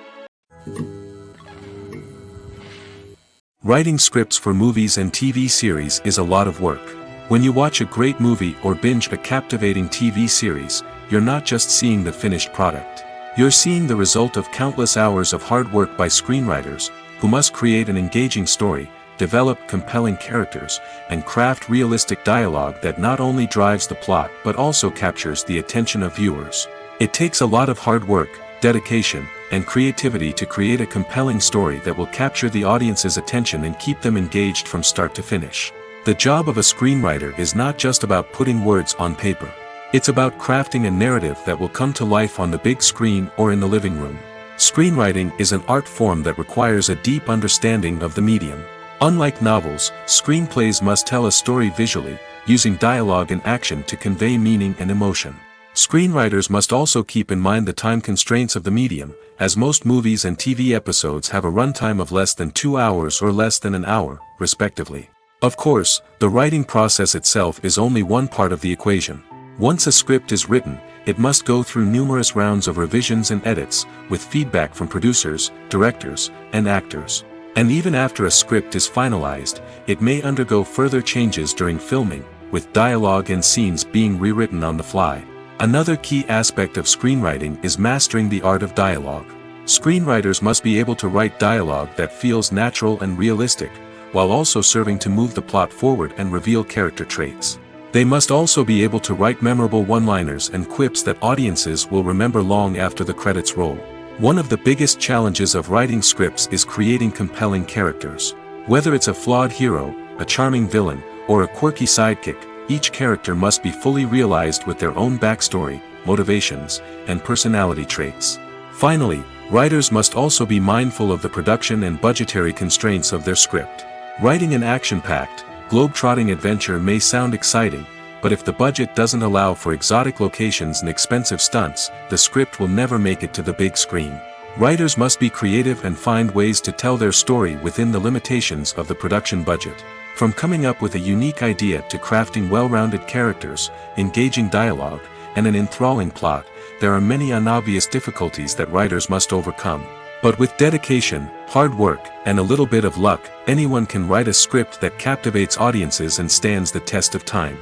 Writing scripts for movies and TV series is a lot of work. When you watch a great movie or binge a captivating TV series, you're not just seeing the finished product. You're seeing the result of countless hours of hard work by screenwriters, who must create an engaging story, develop compelling characters, and craft realistic dialogue that not only drives the plot but also captures the attention of viewers. It takes a lot of hard work, dedication, and creativity to create a compelling story that will capture the audience's attention and keep them engaged from start to finish. The job of a screenwriter is not just about putting words on paper. It's about crafting a narrative that will come to life on the big screen or in the living room. Screenwriting is an art form that requires a deep understanding of the medium. Unlike novels, screenplays must tell a story visually, using dialogue and action to convey meaning and emotion. Screenwriters must also keep in mind the time constraints of the medium, as most movies and TV episodes have a runtime of less than 2 hours or less than an hour, respectively. Of course, the writing process itself is only one part of the equation. Once a script is written, it must go through numerous rounds of revisions and edits, with feedback from producers, directors, and actors. And even after a script is finalized, it may undergo further changes during filming, with dialogue and scenes being rewritten on the fly. Another key aspect of screenwriting is mastering the art of dialogue. Screenwriters must be able to write dialogue that feels natural and realistic, while also serving to move the plot forward and reveal character traits. They must also be able to write memorable one-liners and quips that audiences will remember long after the credits roll. One of the biggest challenges of writing scripts is creating compelling characters. Whether it's a flawed hero, a charming villain, or a quirky sidekick, each character must be fully realized with their own backstory, motivations, and personality traits. Finally, writers must also be mindful of the production and budgetary constraints of their script. Writing an action-packed, globe-trotting adventure may sound exciting, but if the budget doesn't allow for exotic locations and expensive stunts, the script will never make it to the big screen. Writers must be creative and find ways to tell their story within the limitations of the production budget. From coming up with a unique idea to crafting well-rounded characters, engaging dialogue, and an enthralling plot, there are many unobvious difficulties that writers must overcome. But with dedication, hard work, and a little bit of luck, anyone can write a script that captivates audiences and stands the test of time.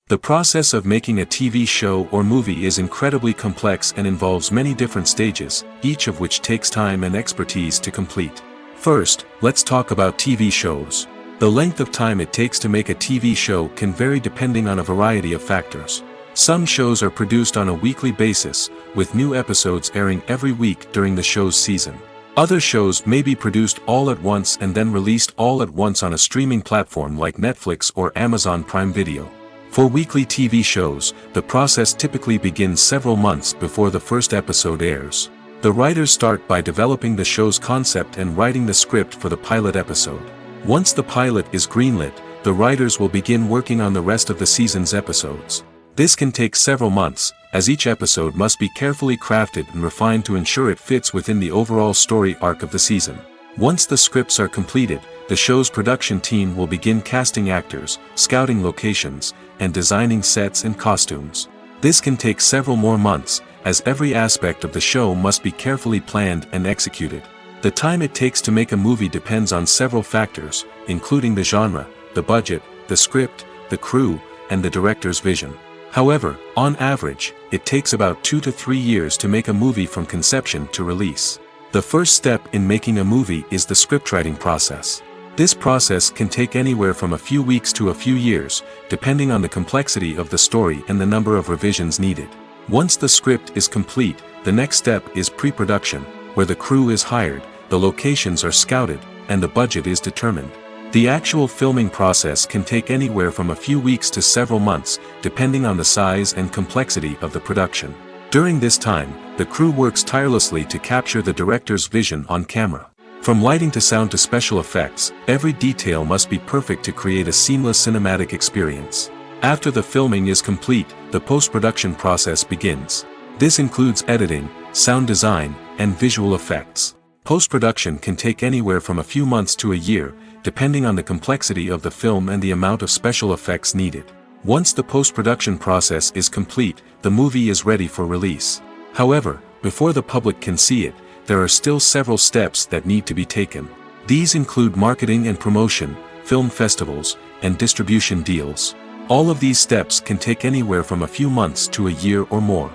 The process of making a TV show or movie is incredibly complex and involves many different stages, each of which takes time and expertise to complete. First, let's talk about TV shows. The length of time it takes to make a TV show can vary depending on a variety of factors. Some shows are produced on a weekly basis, with new episodes airing every week during the show's season. Other shows may be produced all at once and then released all at once on a streaming platform like Netflix or Amazon Prime Video. For weekly TV shows, the process typically begins several months before the first episode airs. The writers start by developing the show's concept and writing the script for the pilot episode. Once the pilot is greenlit, the writers will begin working on the rest of the season's episodes. This can take several months, as each episode must be carefully crafted and refined to ensure it fits within the overall story arc of the season. Once the scripts are completed, the show's production team will begin casting actors, scouting locations, and designing sets and costumes. This can take several more months, as every aspect of the show must be carefully planned and executed. The time it takes to make a movie depends on several factors, including the genre, the budget, the script, the crew, and the director's vision. However, on average, it takes about 2 to 3 years to make a movie from conception to release. The first step in making a movie is the scriptwriting process. This process can take anywhere from a few weeks to a few years, depending on the complexity of the story and the number of revisions needed. Once the script is complete, the next step is pre-production, where the crew is hired, the locations are scouted, and the budget is determined. The actual filming process can take anywhere from a few weeks to several months, depending on the size and complexity of the production. During this time, the crew works tirelessly to capture the director's vision on camera. From lighting to sound to special effects, every detail must be perfect to create a seamless cinematic experience. After the filming is complete, the post-production process begins. This includes editing, sound design, and visual effects. Post-production can take anywhere from a few months to a year, depending on the complexity of the film and the amount of special effects needed. Once the post-production process is complete, the movie is ready for release. However, before the public can see it, there are still several steps that need to be taken. These include marketing and promotion, film festivals, and distribution deals. All of these steps can take anywhere from a few months to a year or more.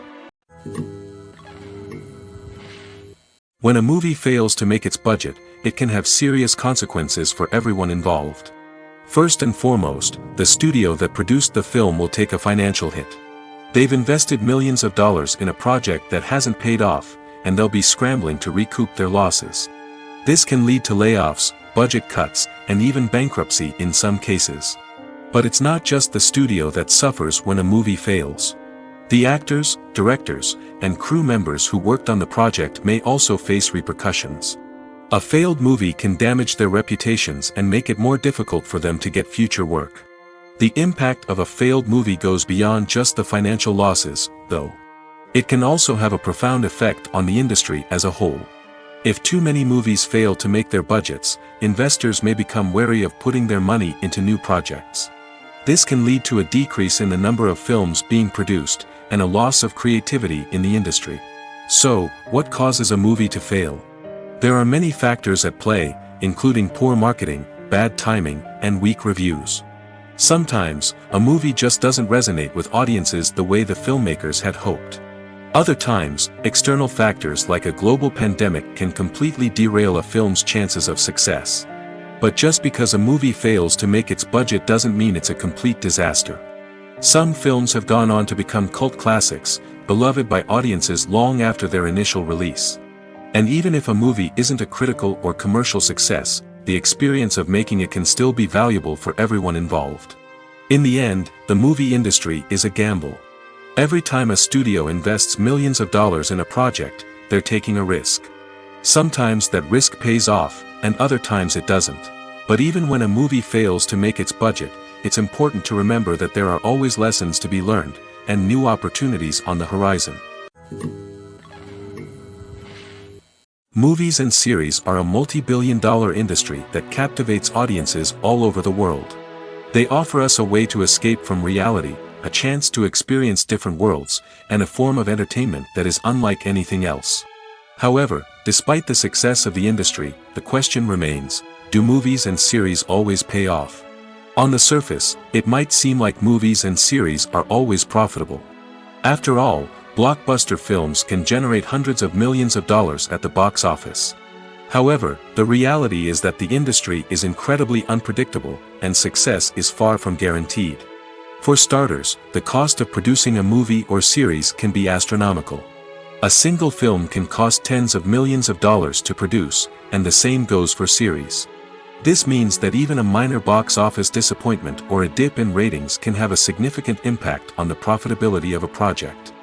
When a movie fails to make its budget, it can have serious consequences for everyone involved. First and foremost, the studio that produced the film will take a financial hit. They've invested millions of dollars in a project that hasn't paid off, and they'll be scrambling to recoup their losses. This can lead to layoffs, budget cuts, and even bankruptcy in some cases. But it's not just the studio that suffers when a movie fails. The actors, directors, and crew members who worked on the project may also face repercussions. A failed movie can damage their reputations and make it more difficult for them to get future work. The impact of a failed movie goes beyond just the financial losses, though. It can also have a profound effect on the industry as a whole. If too many movies fail to make their budgets, investors may become wary of putting their money into new projects. This can lead to a decrease in the number of films being produced, and a loss of creativity in the industry. So, what causes a movie to fail? There are many factors at play, including poor marketing, bad timing, and weak reviews. Sometimes, a movie just doesn't resonate with audiences the way the filmmakers had hoped. Other times, external factors like a global pandemic can completely derail a film's chances of success. But just because a movie fails to make its budget doesn't mean it's a complete disaster. Some films have gone on to become cult classics, beloved by audiences long after their initial release. And even if a movie isn't a critical or commercial success, the experience of making it can still be valuable for everyone involved. In the end, the movie industry is a gamble. Every time a studio invests millions of dollars in a project, they're taking a risk. Sometimes that risk pays off, and other times it doesn't. But even when a movie fails to make its budget, it's important to remember that there are always lessons to be learned, and new opportunities on the horizon. Movies and series are a multi-billion-dollar industry that captivates audiences all over the world. They offer us a way to escape from reality, a chance to experience different worlds, and a form of entertainment that is unlike anything else. However, despite the success of the industry, the question remains, do movies and series always pay off? On the surface, it might seem like movies and series are always profitable. After all, blockbuster films can generate hundreds of millions of dollars at the box office. However, the reality is that the industry is incredibly unpredictable, and success is far from guaranteed. For starters, the cost of producing a movie or series can be astronomical. A single film can cost tens of millions of dollars to produce, and the same goes for series. This means that even a minor box office disappointment or a dip in ratings can have a significant impact on the profitability of a project.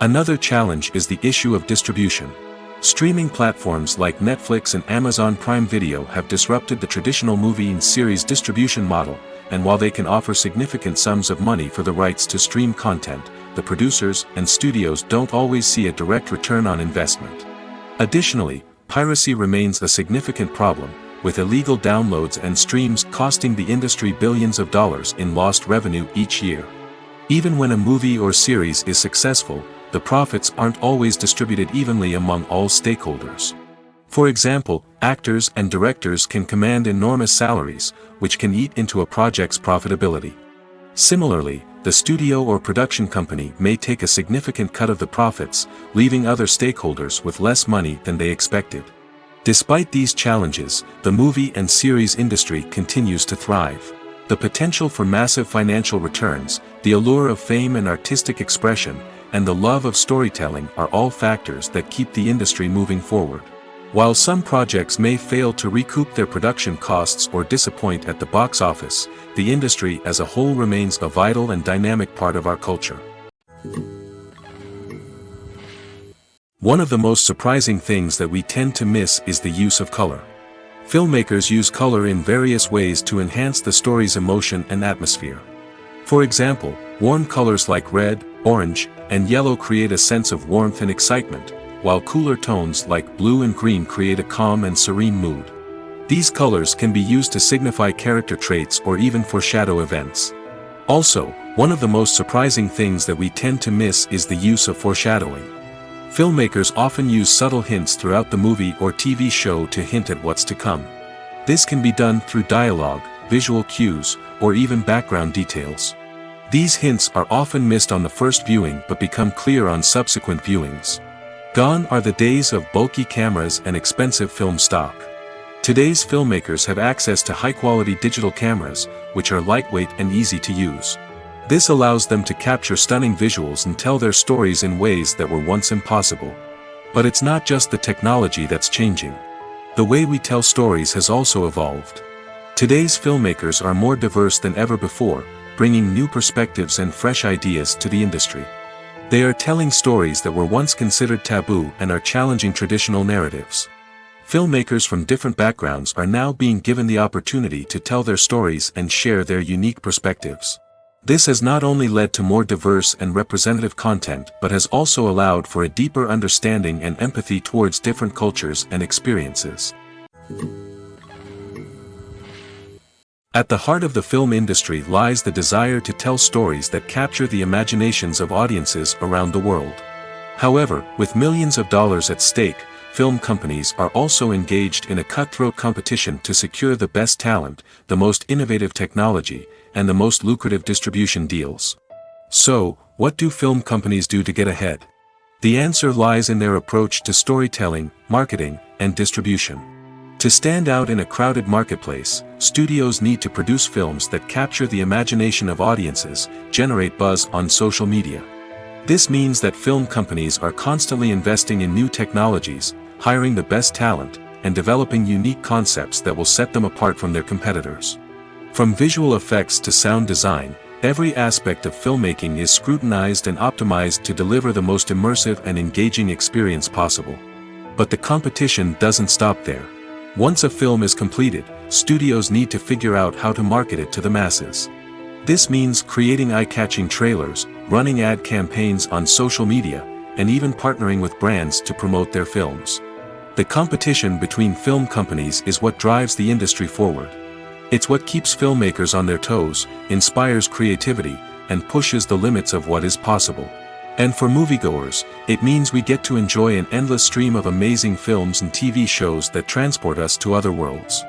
Another challenge is the issue of distribution. Streaming platforms like Netflix and Amazon Prime Video have disrupted the traditional movie and series distribution model, and while they can offer significant sums of money for the rights to stream content, the producers and studios don't always see a direct return on investment. Additionally, piracy remains a significant problem, with illegal downloads and streams costing the industry billions of dollars in lost revenue each year. Even when a movie or series is successful, the profits aren't always distributed evenly among all stakeholders. For example, actors and directors can command enormous salaries, which can eat into a project's profitability. Similarly, the studio or production company may take a significant cut of the profits, leaving other stakeholders with less money than they expected. Despite these challenges, the movie and series industry continues to thrive. The potential for massive financial returns, the allure of fame and artistic expression, and the love of storytelling are all factors that keep the industry moving forward. While some projects may fail to recoup their production costs or disappoint at the box office, the industry as a whole remains a vital and dynamic part of our culture. One of the most surprising things that we tend to miss is the use of color. Filmmakers use color in various ways to enhance the story's emotion and atmosphere. For example, warm colors like red, orange, and yellow create a sense of warmth and excitement, while cooler tones like blue and green create a calm and serene mood. These colors can be used to signify character traits or even foreshadow events. Also, one of the most surprising things that we tend to miss is the use of foreshadowing. Filmmakers often use subtle hints throughout the movie or TV show to hint at what's to come. This can be done through dialogue, visual cues, or even background details. These hints are often missed on the first viewing but become clear on subsequent viewings. Gone are the days of bulky cameras and expensive film stock. Today's filmmakers have access to high-quality digital cameras, which are lightweight and easy to use. This allows them to capture stunning visuals and tell their stories in ways that were once impossible. But it's not just the technology that's changing. The way we tell stories has also evolved. Today's filmmakers are more diverse than ever before, bringing new perspectives and fresh ideas to the industry. They are telling stories that were once considered taboo and are challenging traditional narratives. Filmmakers from different backgrounds are now being given the opportunity to tell their stories and share their unique perspectives. This has not only led to more diverse and representative content but has also allowed for a deeper understanding and empathy towards different cultures and experiences. At the heart of the film industry lies the desire to tell stories that capture the imaginations of audiences around the world. However, with millions of dollars at stake, film companies are also engaged in a cutthroat competition to secure the best talent, the most innovative technology, and the most lucrative distribution deals. So, what do film companies do to get ahead? The answer lies in their approach to storytelling, marketing, and distribution. To stand out in a crowded marketplace, studios need to produce films that capture the imagination of audiences, generate buzz on social media. This means that film companies are constantly investing in new technologies, hiring the best talent, and developing unique concepts that will set them apart from their competitors. From visual effects to sound design, every aspect of filmmaking is scrutinized and optimized to deliver the most immersive and engaging experience possible. But the competition doesn't stop there. Once a film is completed, studios need to figure out how to market it to the masses. This means creating eye-catching trailers, running ad campaigns on social media, and even partnering with brands to promote their films. The competition between film companies is what drives the industry forward. It's what keeps filmmakers on their toes, inspires creativity, and pushes the limits of what is possible. And for moviegoers, it means we get to enjoy an endless stream of amazing films and TV shows that transport us to other worlds.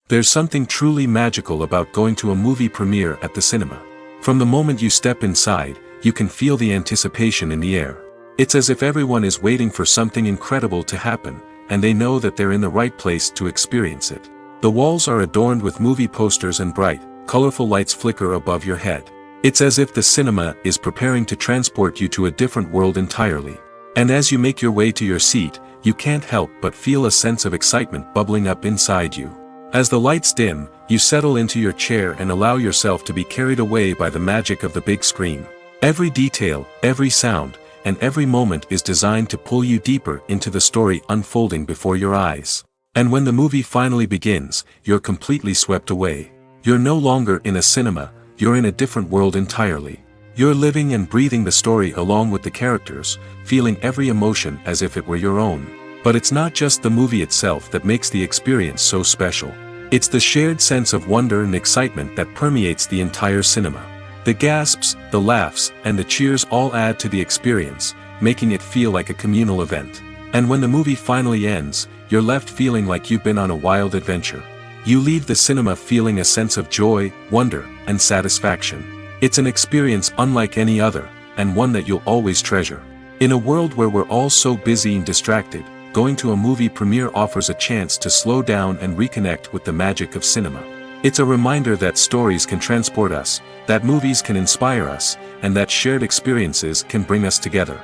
There's something truly magical about going to a movie premiere at the cinema. From the moment you step inside, you can feel the anticipation in the air. It's as if everyone is waiting for something incredible to happen, and they know that they're in the right place to experience it. The walls are adorned with movie posters and bright, colorful lights flicker above your head. It's as if the cinema is preparing to transport you to a different world entirely. And as you make your way to your seat, you can't help but feel a sense of excitement bubbling up inside you. As the lights dim, you settle into your chair and allow yourself to be carried away by the magic of the big screen. Every detail, every sound, and every moment is designed to pull you deeper into the story unfolding before your eyes. And when the movie finally begins, you're completely swept away. You're no longer in a cinema, you're in a different world entirely. You're living and breathing the story along with the characters, feeling every emotion as if it were your own. But it's not just the movie itself that makes the experience so special. It's the shared sense of wonder and excitement that permeates the entire cinema. The gasps, the laughs, and the cheers all add to the experience, making it feel like a communal event. And when the movie finally ends, you're left feeling like you've been on a wild adventure. You leave the cinema feeling a sense of joy, wonder, and satisfaction. It's an experience unlike any other, and one that you'll always treasure. In a world where we're all so busy and distracted, going to a movie premiere offers a chance to slow down and reconnect with the magic of cinema. It's a reminder that stories can transport us, that movies can inspire us, and that shared experiences can bring us together.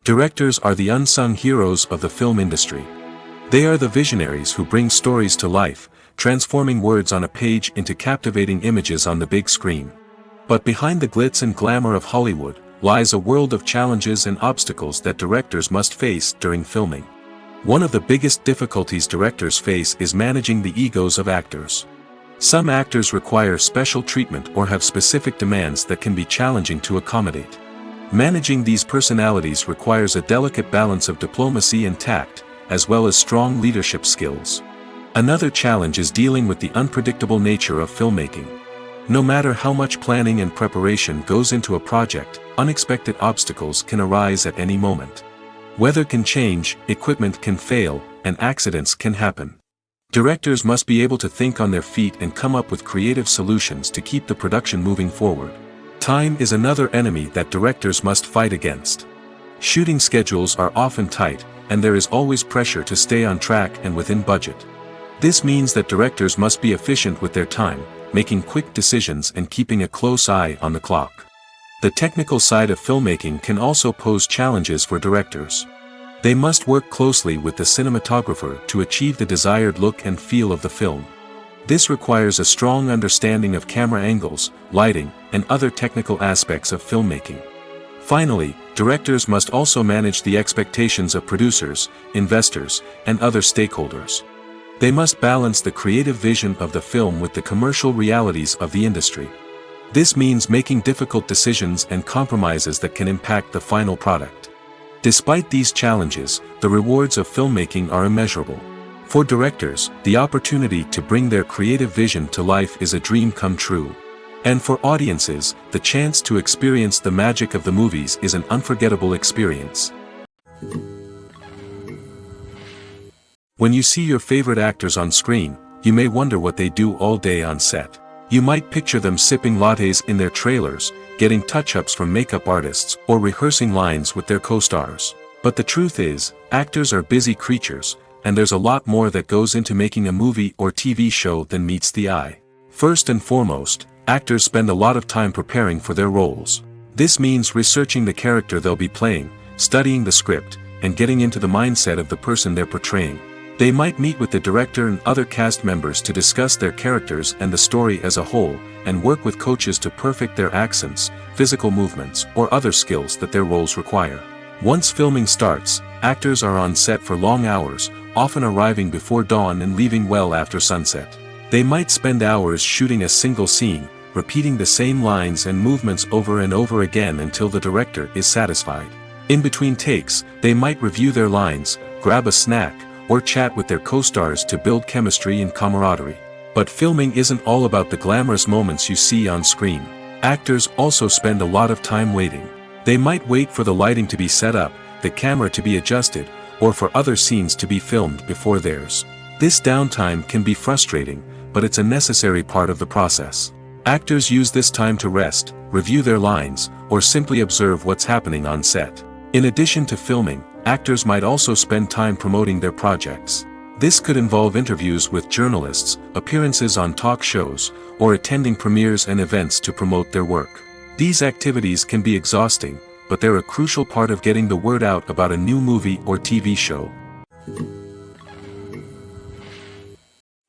Directors are the unsung heroes of the film industry. They are the visionaries who bring stories to life, transforming words on a page into captivating images on the big screen. But behind the glitz and glamour of Hollywood, lies a world of challenges and obstacles that directors must face during filming. One of the biggest difficulties directors face is managing the egos of actors. Some actors require special treatment or have specific demands that can be challenging to accommodate. Managing these personalities requires a delicate balance of diplomacy and tact, as well as strong leadership skills. Another challenge is dealing with the unpredictable nature of filmmaking. No matter how much planning and preparation goes into a project, unexpected obstacles can arise at any moment. Weather can change, equipment can fail, and accidents can happen. Directors must be able to think on their feet and come up with creative solutions to keep the production moving forward. Time is another enemy that directors must fight against. Shooting schedules are often tight, and there is always pressure to stay on track and within budget. This means that directors must be efficient with their time, making quick decisions and keeping a close eye on the clock. The technical side of filmmaking can also pose challenges for directors. They must work closely with the cinematographer to achieve the desired look and feel of the film. This requires a strong understanding of camera angles, lighting, and other technical aspects of filmmaking. Finally, directors must also manage the expectations of producers, investors, and other stakeholders. They must balance the creative vision of the film with the commercial realities of the industry. This means making difficult decisions and compromises that can impact the final product. Despite these challenges, the rewards of filmmaking are immeasurable. For directors, the opportunity to bring their creative vision to life is a dream come true. And for audiences, the chance to experience the magic of the movies is an unforgettable experience. When you see your favorite actors on screen, you may wonder what they do all day on set. You might picture them sipping lattes in their trailers, getting touch-ups from makeup artists, or rehearsing lines with their co-stars. But the truth is, actors are busy creatures, and there's a lot more that goes into making a movie or TV show than meets the eye. First and foremost, actors spend a lot of time preparing for their roles. This means researching the character they'll be playing, studying the script, and getting into the mindset of the person they're portraying. They might meet with the director and other cast members to discuss their characters and the story as a whole, and work with coaches to perfect their accents, physical movements, or other skills that their roles require. Once filming starts, actors are on set for long hours, often arriving before dawn and leaving well after sunset. They might spend hours shooting a single scene, repeating the same lines and movements over and over again until the director is satisfied. In between takes, they might review their lines, grab a snack, or chat with their co-stars to build chemistry and camaraderie. But filming isn't all about the glamorous moments you see on screen. Actors also spend a lot of time waiting. They might wait for the lighting to be set up, the camera to be adjusted, or for other scenes to be filmed before theirs. This downtime can be frustrating, but it's a necessary part of the process. Actors use this time to rest, review their lines, or simply observe what's happening on set. In addition to filming, actors might also spend time promoting their projects. This could involve interviews with journalists, appearances on talk shows, or attending premieres and events to promote their work. These activities can be exhausting, but they're a crucial part of getting the word out about a new movie or TV show.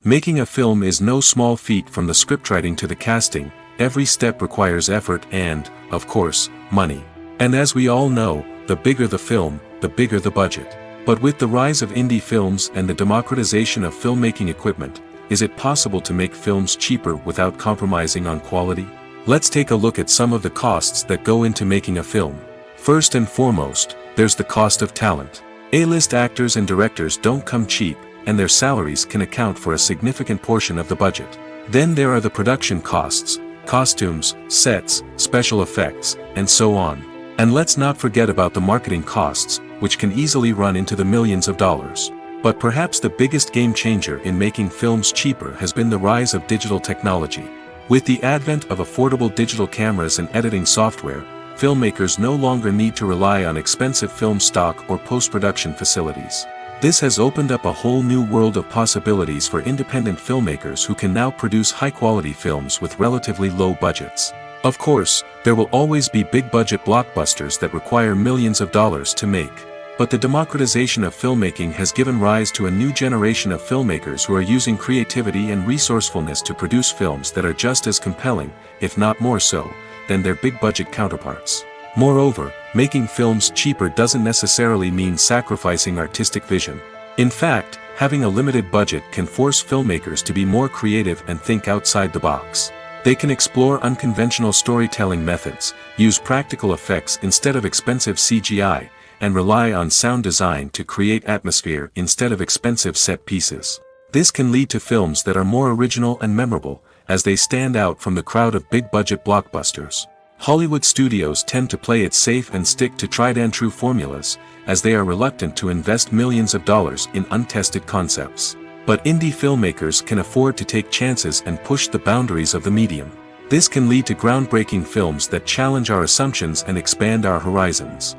Making a film is no small feat. From the scriptwriting to the casting, every step requires effort and, of course, money. And as we all know, the bigger the film, the bigger the budget. But with the rise of indie films and the democratization of filmmaking equipment, is it possible to make films cheaper without compromising on quality? Let's take a look at some of the costs that go into making a film. First and foremost, there's the cost of talent. A-list actors and directors don't come cheap, and their salaries can account for a significant portion of the budget. Then there are the production costs, costumes, sets, special effects, and so on. And let's not forget about the marketing costs, which can easily run into the millions of dollars. But perhaps the biggest game changer in making films cheaper has been the rise of digital technology. With the advent of affordable digital cameras and editing software, filmmakers no longer need to rely on expensive film stock or post-production facilities. This has opened up a whole new world of possibilities for independent filmmakers who can now produce high-quality films with relatively low budgets. Of course, there will always be big-budget blockbusters that require millions of dollars to make. But the democratization of filmmaking has given rise to a new generation of filmmakers who are using creativity and resourcefulness to produce films that are just as compelling, if not more so, than their big-budget counterparts. Moreover, making films cheaper doesn't necessarily mean sacrificing artistic vision. In fact, having a limited budget can force filmmakers to be more creative and think outside the box. They can explore unconventional storytelling methods, use practical effects instead of expensive CGI, and rely on sound design to create atmosphere instead of expensive set pieces. This can lead to films that are more original and memorable, as they stand out from the crowd of big-budget blockbusters. Hollywood studios tend to play it safe and stick to tried-and-true formulas, as they are reluctant to invest millions of dollars in untested concepts. But indie filmmakers can afford to take chances and push the boundaries of the medium. This can lead to groundbreaking films that challenge our assumptions and expand our horizons.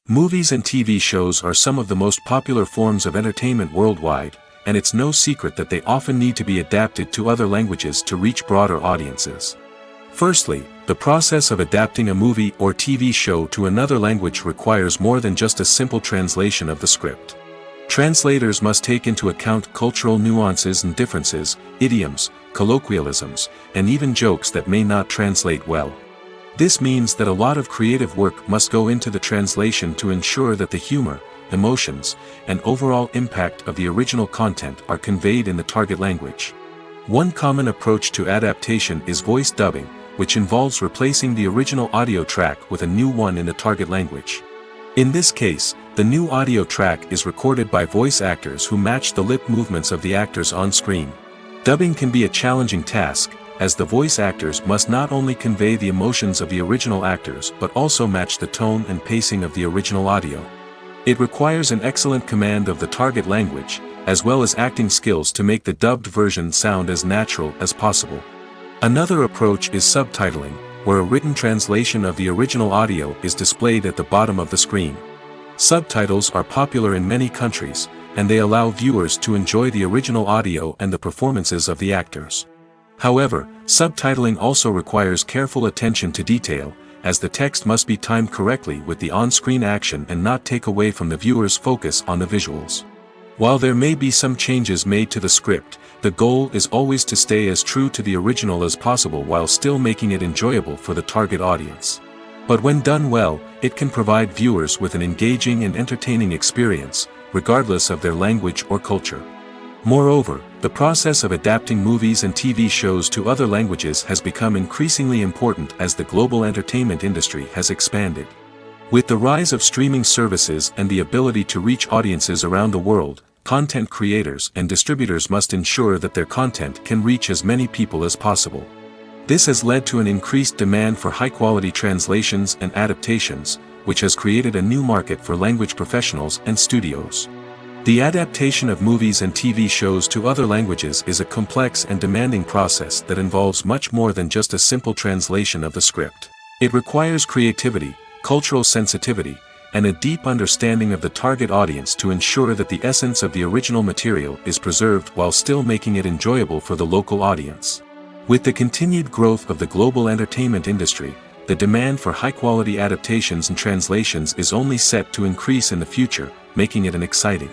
Movies and TV shows are some of the most popular forms of entertainment worldwide, and it's no secret that they often need to be adapted to other languages to reach broader audiences. Firstly, the process of adapting a movie or TV show to another language requires more than just a simple translation of the script. Translators must take into account cultural nuances and differences, idioms, colloquialisms, and even jokes that may not translate well. This means that a lot of creative work must go into the translation to ensure that the humor, emotions, and overall impact of the original content are conveyed in the target language. One common approach to adaptation is voice dubbing, which involves replacing the original audio track with a new one in the target language. In this case, the new audio track is recorded by voice actors who match the lip movements of the actors on screen. Dubbing can be a challenging task, as the voice actors must not only convey the emotions of the original actors but also match the tone and pacing of the original audio. It requires an excellent command of the target language, as well as acting skills to make the dubbed version sound as natural as possible. Another approach is subtitling, where a written translation of the original audio is displayed at the bottom of the screen. Subtitles are popular in many countries, and they allow viewers to enjoy the original audio and the performances of the actors. However, subtitling also requires careful attention to detail, as the text must be timed correctly with the on-screen action and not take away from the viewer's focus on the visuals. While there may be some changes made to the script, the goal is always to stay as true to the original as possible while still making it enjoyable for the target audience. But when done well, it can provide viewers with an engaging and entertaining experience, regardless of their language or culture. Moreover, the process of adapting movies and TV shows to other languages has become increasingly important as the global entertainment industry has expanded. With the rise of streaming services and the ability to reach audiences around the world, content creators and distributors must ensure that their content can reach as many people as possible. This has led to an increased demand for high-quality translations and adaptations, which has created a new market for language professionals and studios. The adaptation of movies and TV shows to other languages is a complex and demanding process that involves much more than just a simple translation of the script. It requires creativity, cultural sensitivity, and a deep understanding of the target audience to ensure that the essence of the original material is preserved while still making it enjoyable for the local audience. With the continued growth of the global entertainment industry, the demand for high-quality adaptations and translations is only set to increase in the future, making it an exciting.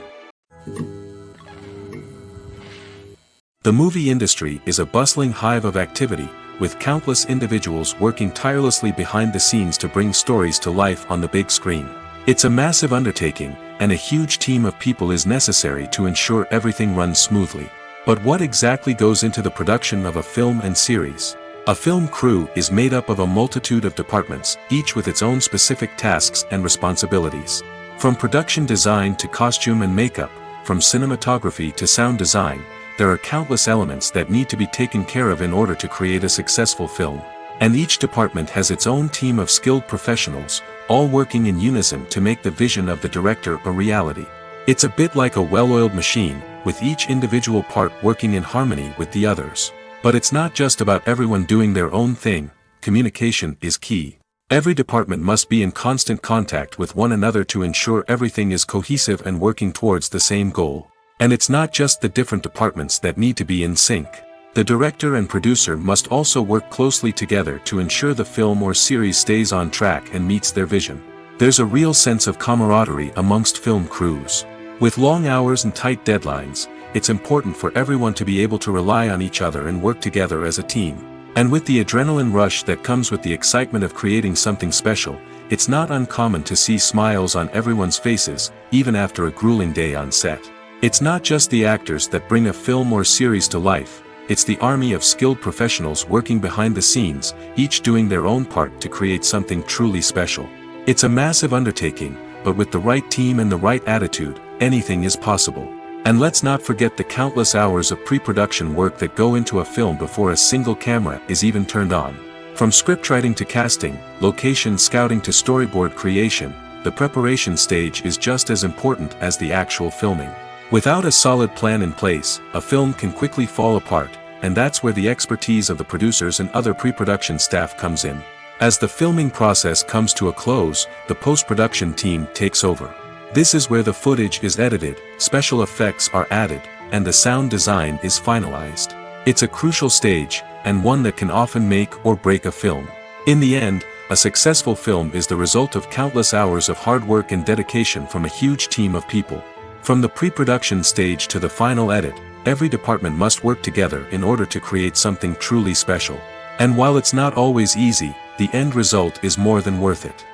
The movie industry is a bustling hive of activity, with countless individuals working tirelessly behind the scenes to bring stories to life on the big screen. It's a massive undertaking, and a huge team of people is necessary to ensure everything runs smoothly. But what exactly goes into the production of a film and series? A film crew is made up of a multitude of departments, each with its own specific tasks and responsibilities. From production design to costume and makeup, from cinematography to sound design, there are countless elements that need to be taken care of in order to create a successful film. And each department has its own team of skilled professionals, all working in unison to make the vision of the director a reality. It's a bit like a well-oiled machine, with each individual part working in harmony with the others. But it's not just about everyone doing their own thing. Communication is key. Every department must be in constant contact with one another to ensure everything is cohesive and working towards the same goal. And it's not just the different departments that need to be in sync. The director and producer must also work closely together to ensure the film or series stays on track and meets their vision. There's a real sense of camaraderie amongst film crews. With long hours and tight deadlines, it's important for everyone to be able to rely on each other and work together as a team. And with the adrenaline rush that comes with the excitement of creating something special, it's not uncommon to see smiles on everyone's faces, even after a grueling day on set. It's not just the actors that bring a film or series to life, it's the army of skilled professionals working behind the scenes, each doing their own part to create something truly special. It's a massive undertaking, but with the right team and the right attitude, anything is possible. And let's not forget the countless hours of pre-production work that go into a film before a single camera is even turned on. From scriptwriting to casting, location scouting to storyboard creation, the preparation stage is just as important as the actual filming. Without a solid plan in place, a film can quickly fall apart, and that's where the expertise of the producers and other pre-production staff comes in. As the filming process comes to a close, the post-production team takes over. This is where the footage is edited, special effects are added, and the sound design is finalized. It's a crucial stage, and one that can often make or break a film. In the end, a successful film is the result of countless hours of hard work and dedication from a huge team of people. From the pre-production stage to the final edit, every department must work together in order to create something truly special. And while it's not always easy, the end result is more than worth it.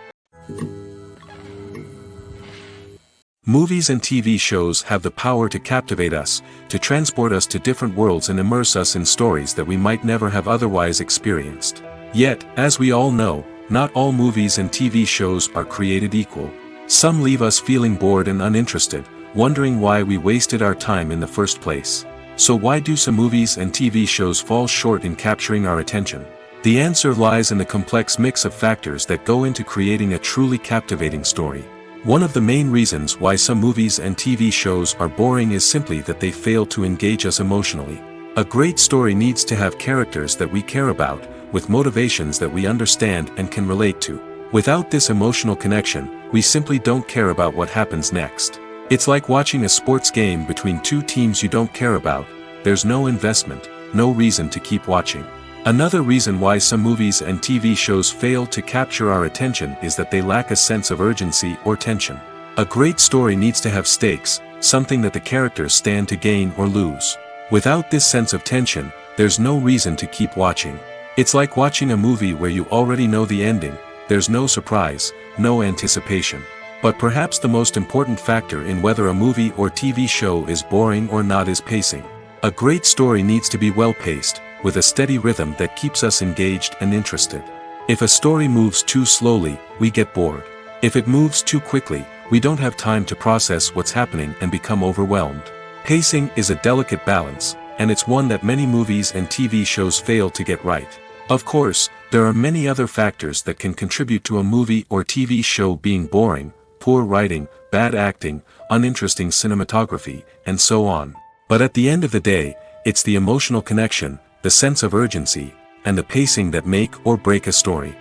Movies and TV shows have the power to captivate us, to transport us to different worlds and immerse us in stories that we might never have otherwise experienced. Yet, as we all know, not all movies and TV shows are created equal. Some leave us feeling bored and uninterested, wondering why we wasted our time in the first place. So why do some movies and TV shows fall short in capturing our attention? The answer lies in the complex mix of factors that go into creating a truly captivating story. One of the main reasons why some movies and TV shows are boring is simply that they fail to engage us emotionally. A great story needs to have characters that we care about, with motivations that we understand and can relate to. Without this emotional connection, we simply don't care about what happens next. It's like watching a sports game between two teams you don't care about. There's no investment, no reason to keep watching. Another reason why some movies and TV shows fail to capture our attention is that they lack a sense of urgency or tension. A great story needs to have stakes, something that the characters stand to gain or lose. Without this sense of tension, there's no reason to keep watching. It's like watching a movie where you already know the ending, there's no surprise, no anticipation. But perhaps the most important factor in whether a movie or TV show is boring or not is pacing. A great story needs to be well-paced, with a steady rhythm that keeps us engaged and interested. If a story moves too slowly, we get bored. If it moves too quickly, we don't have time to process what's happening and become overwhelmed. Pacing is a delicate balance, and it's one that many movies and TV shows fail to get right. Of course, there are many other factors that can contribute to a movie or TV show being boring: poor writing, bad acting, uninteresting cinematography, and so on. But at the end of the day, it's the emotional connection, the sense of urgency, and the pacing that make or break a story.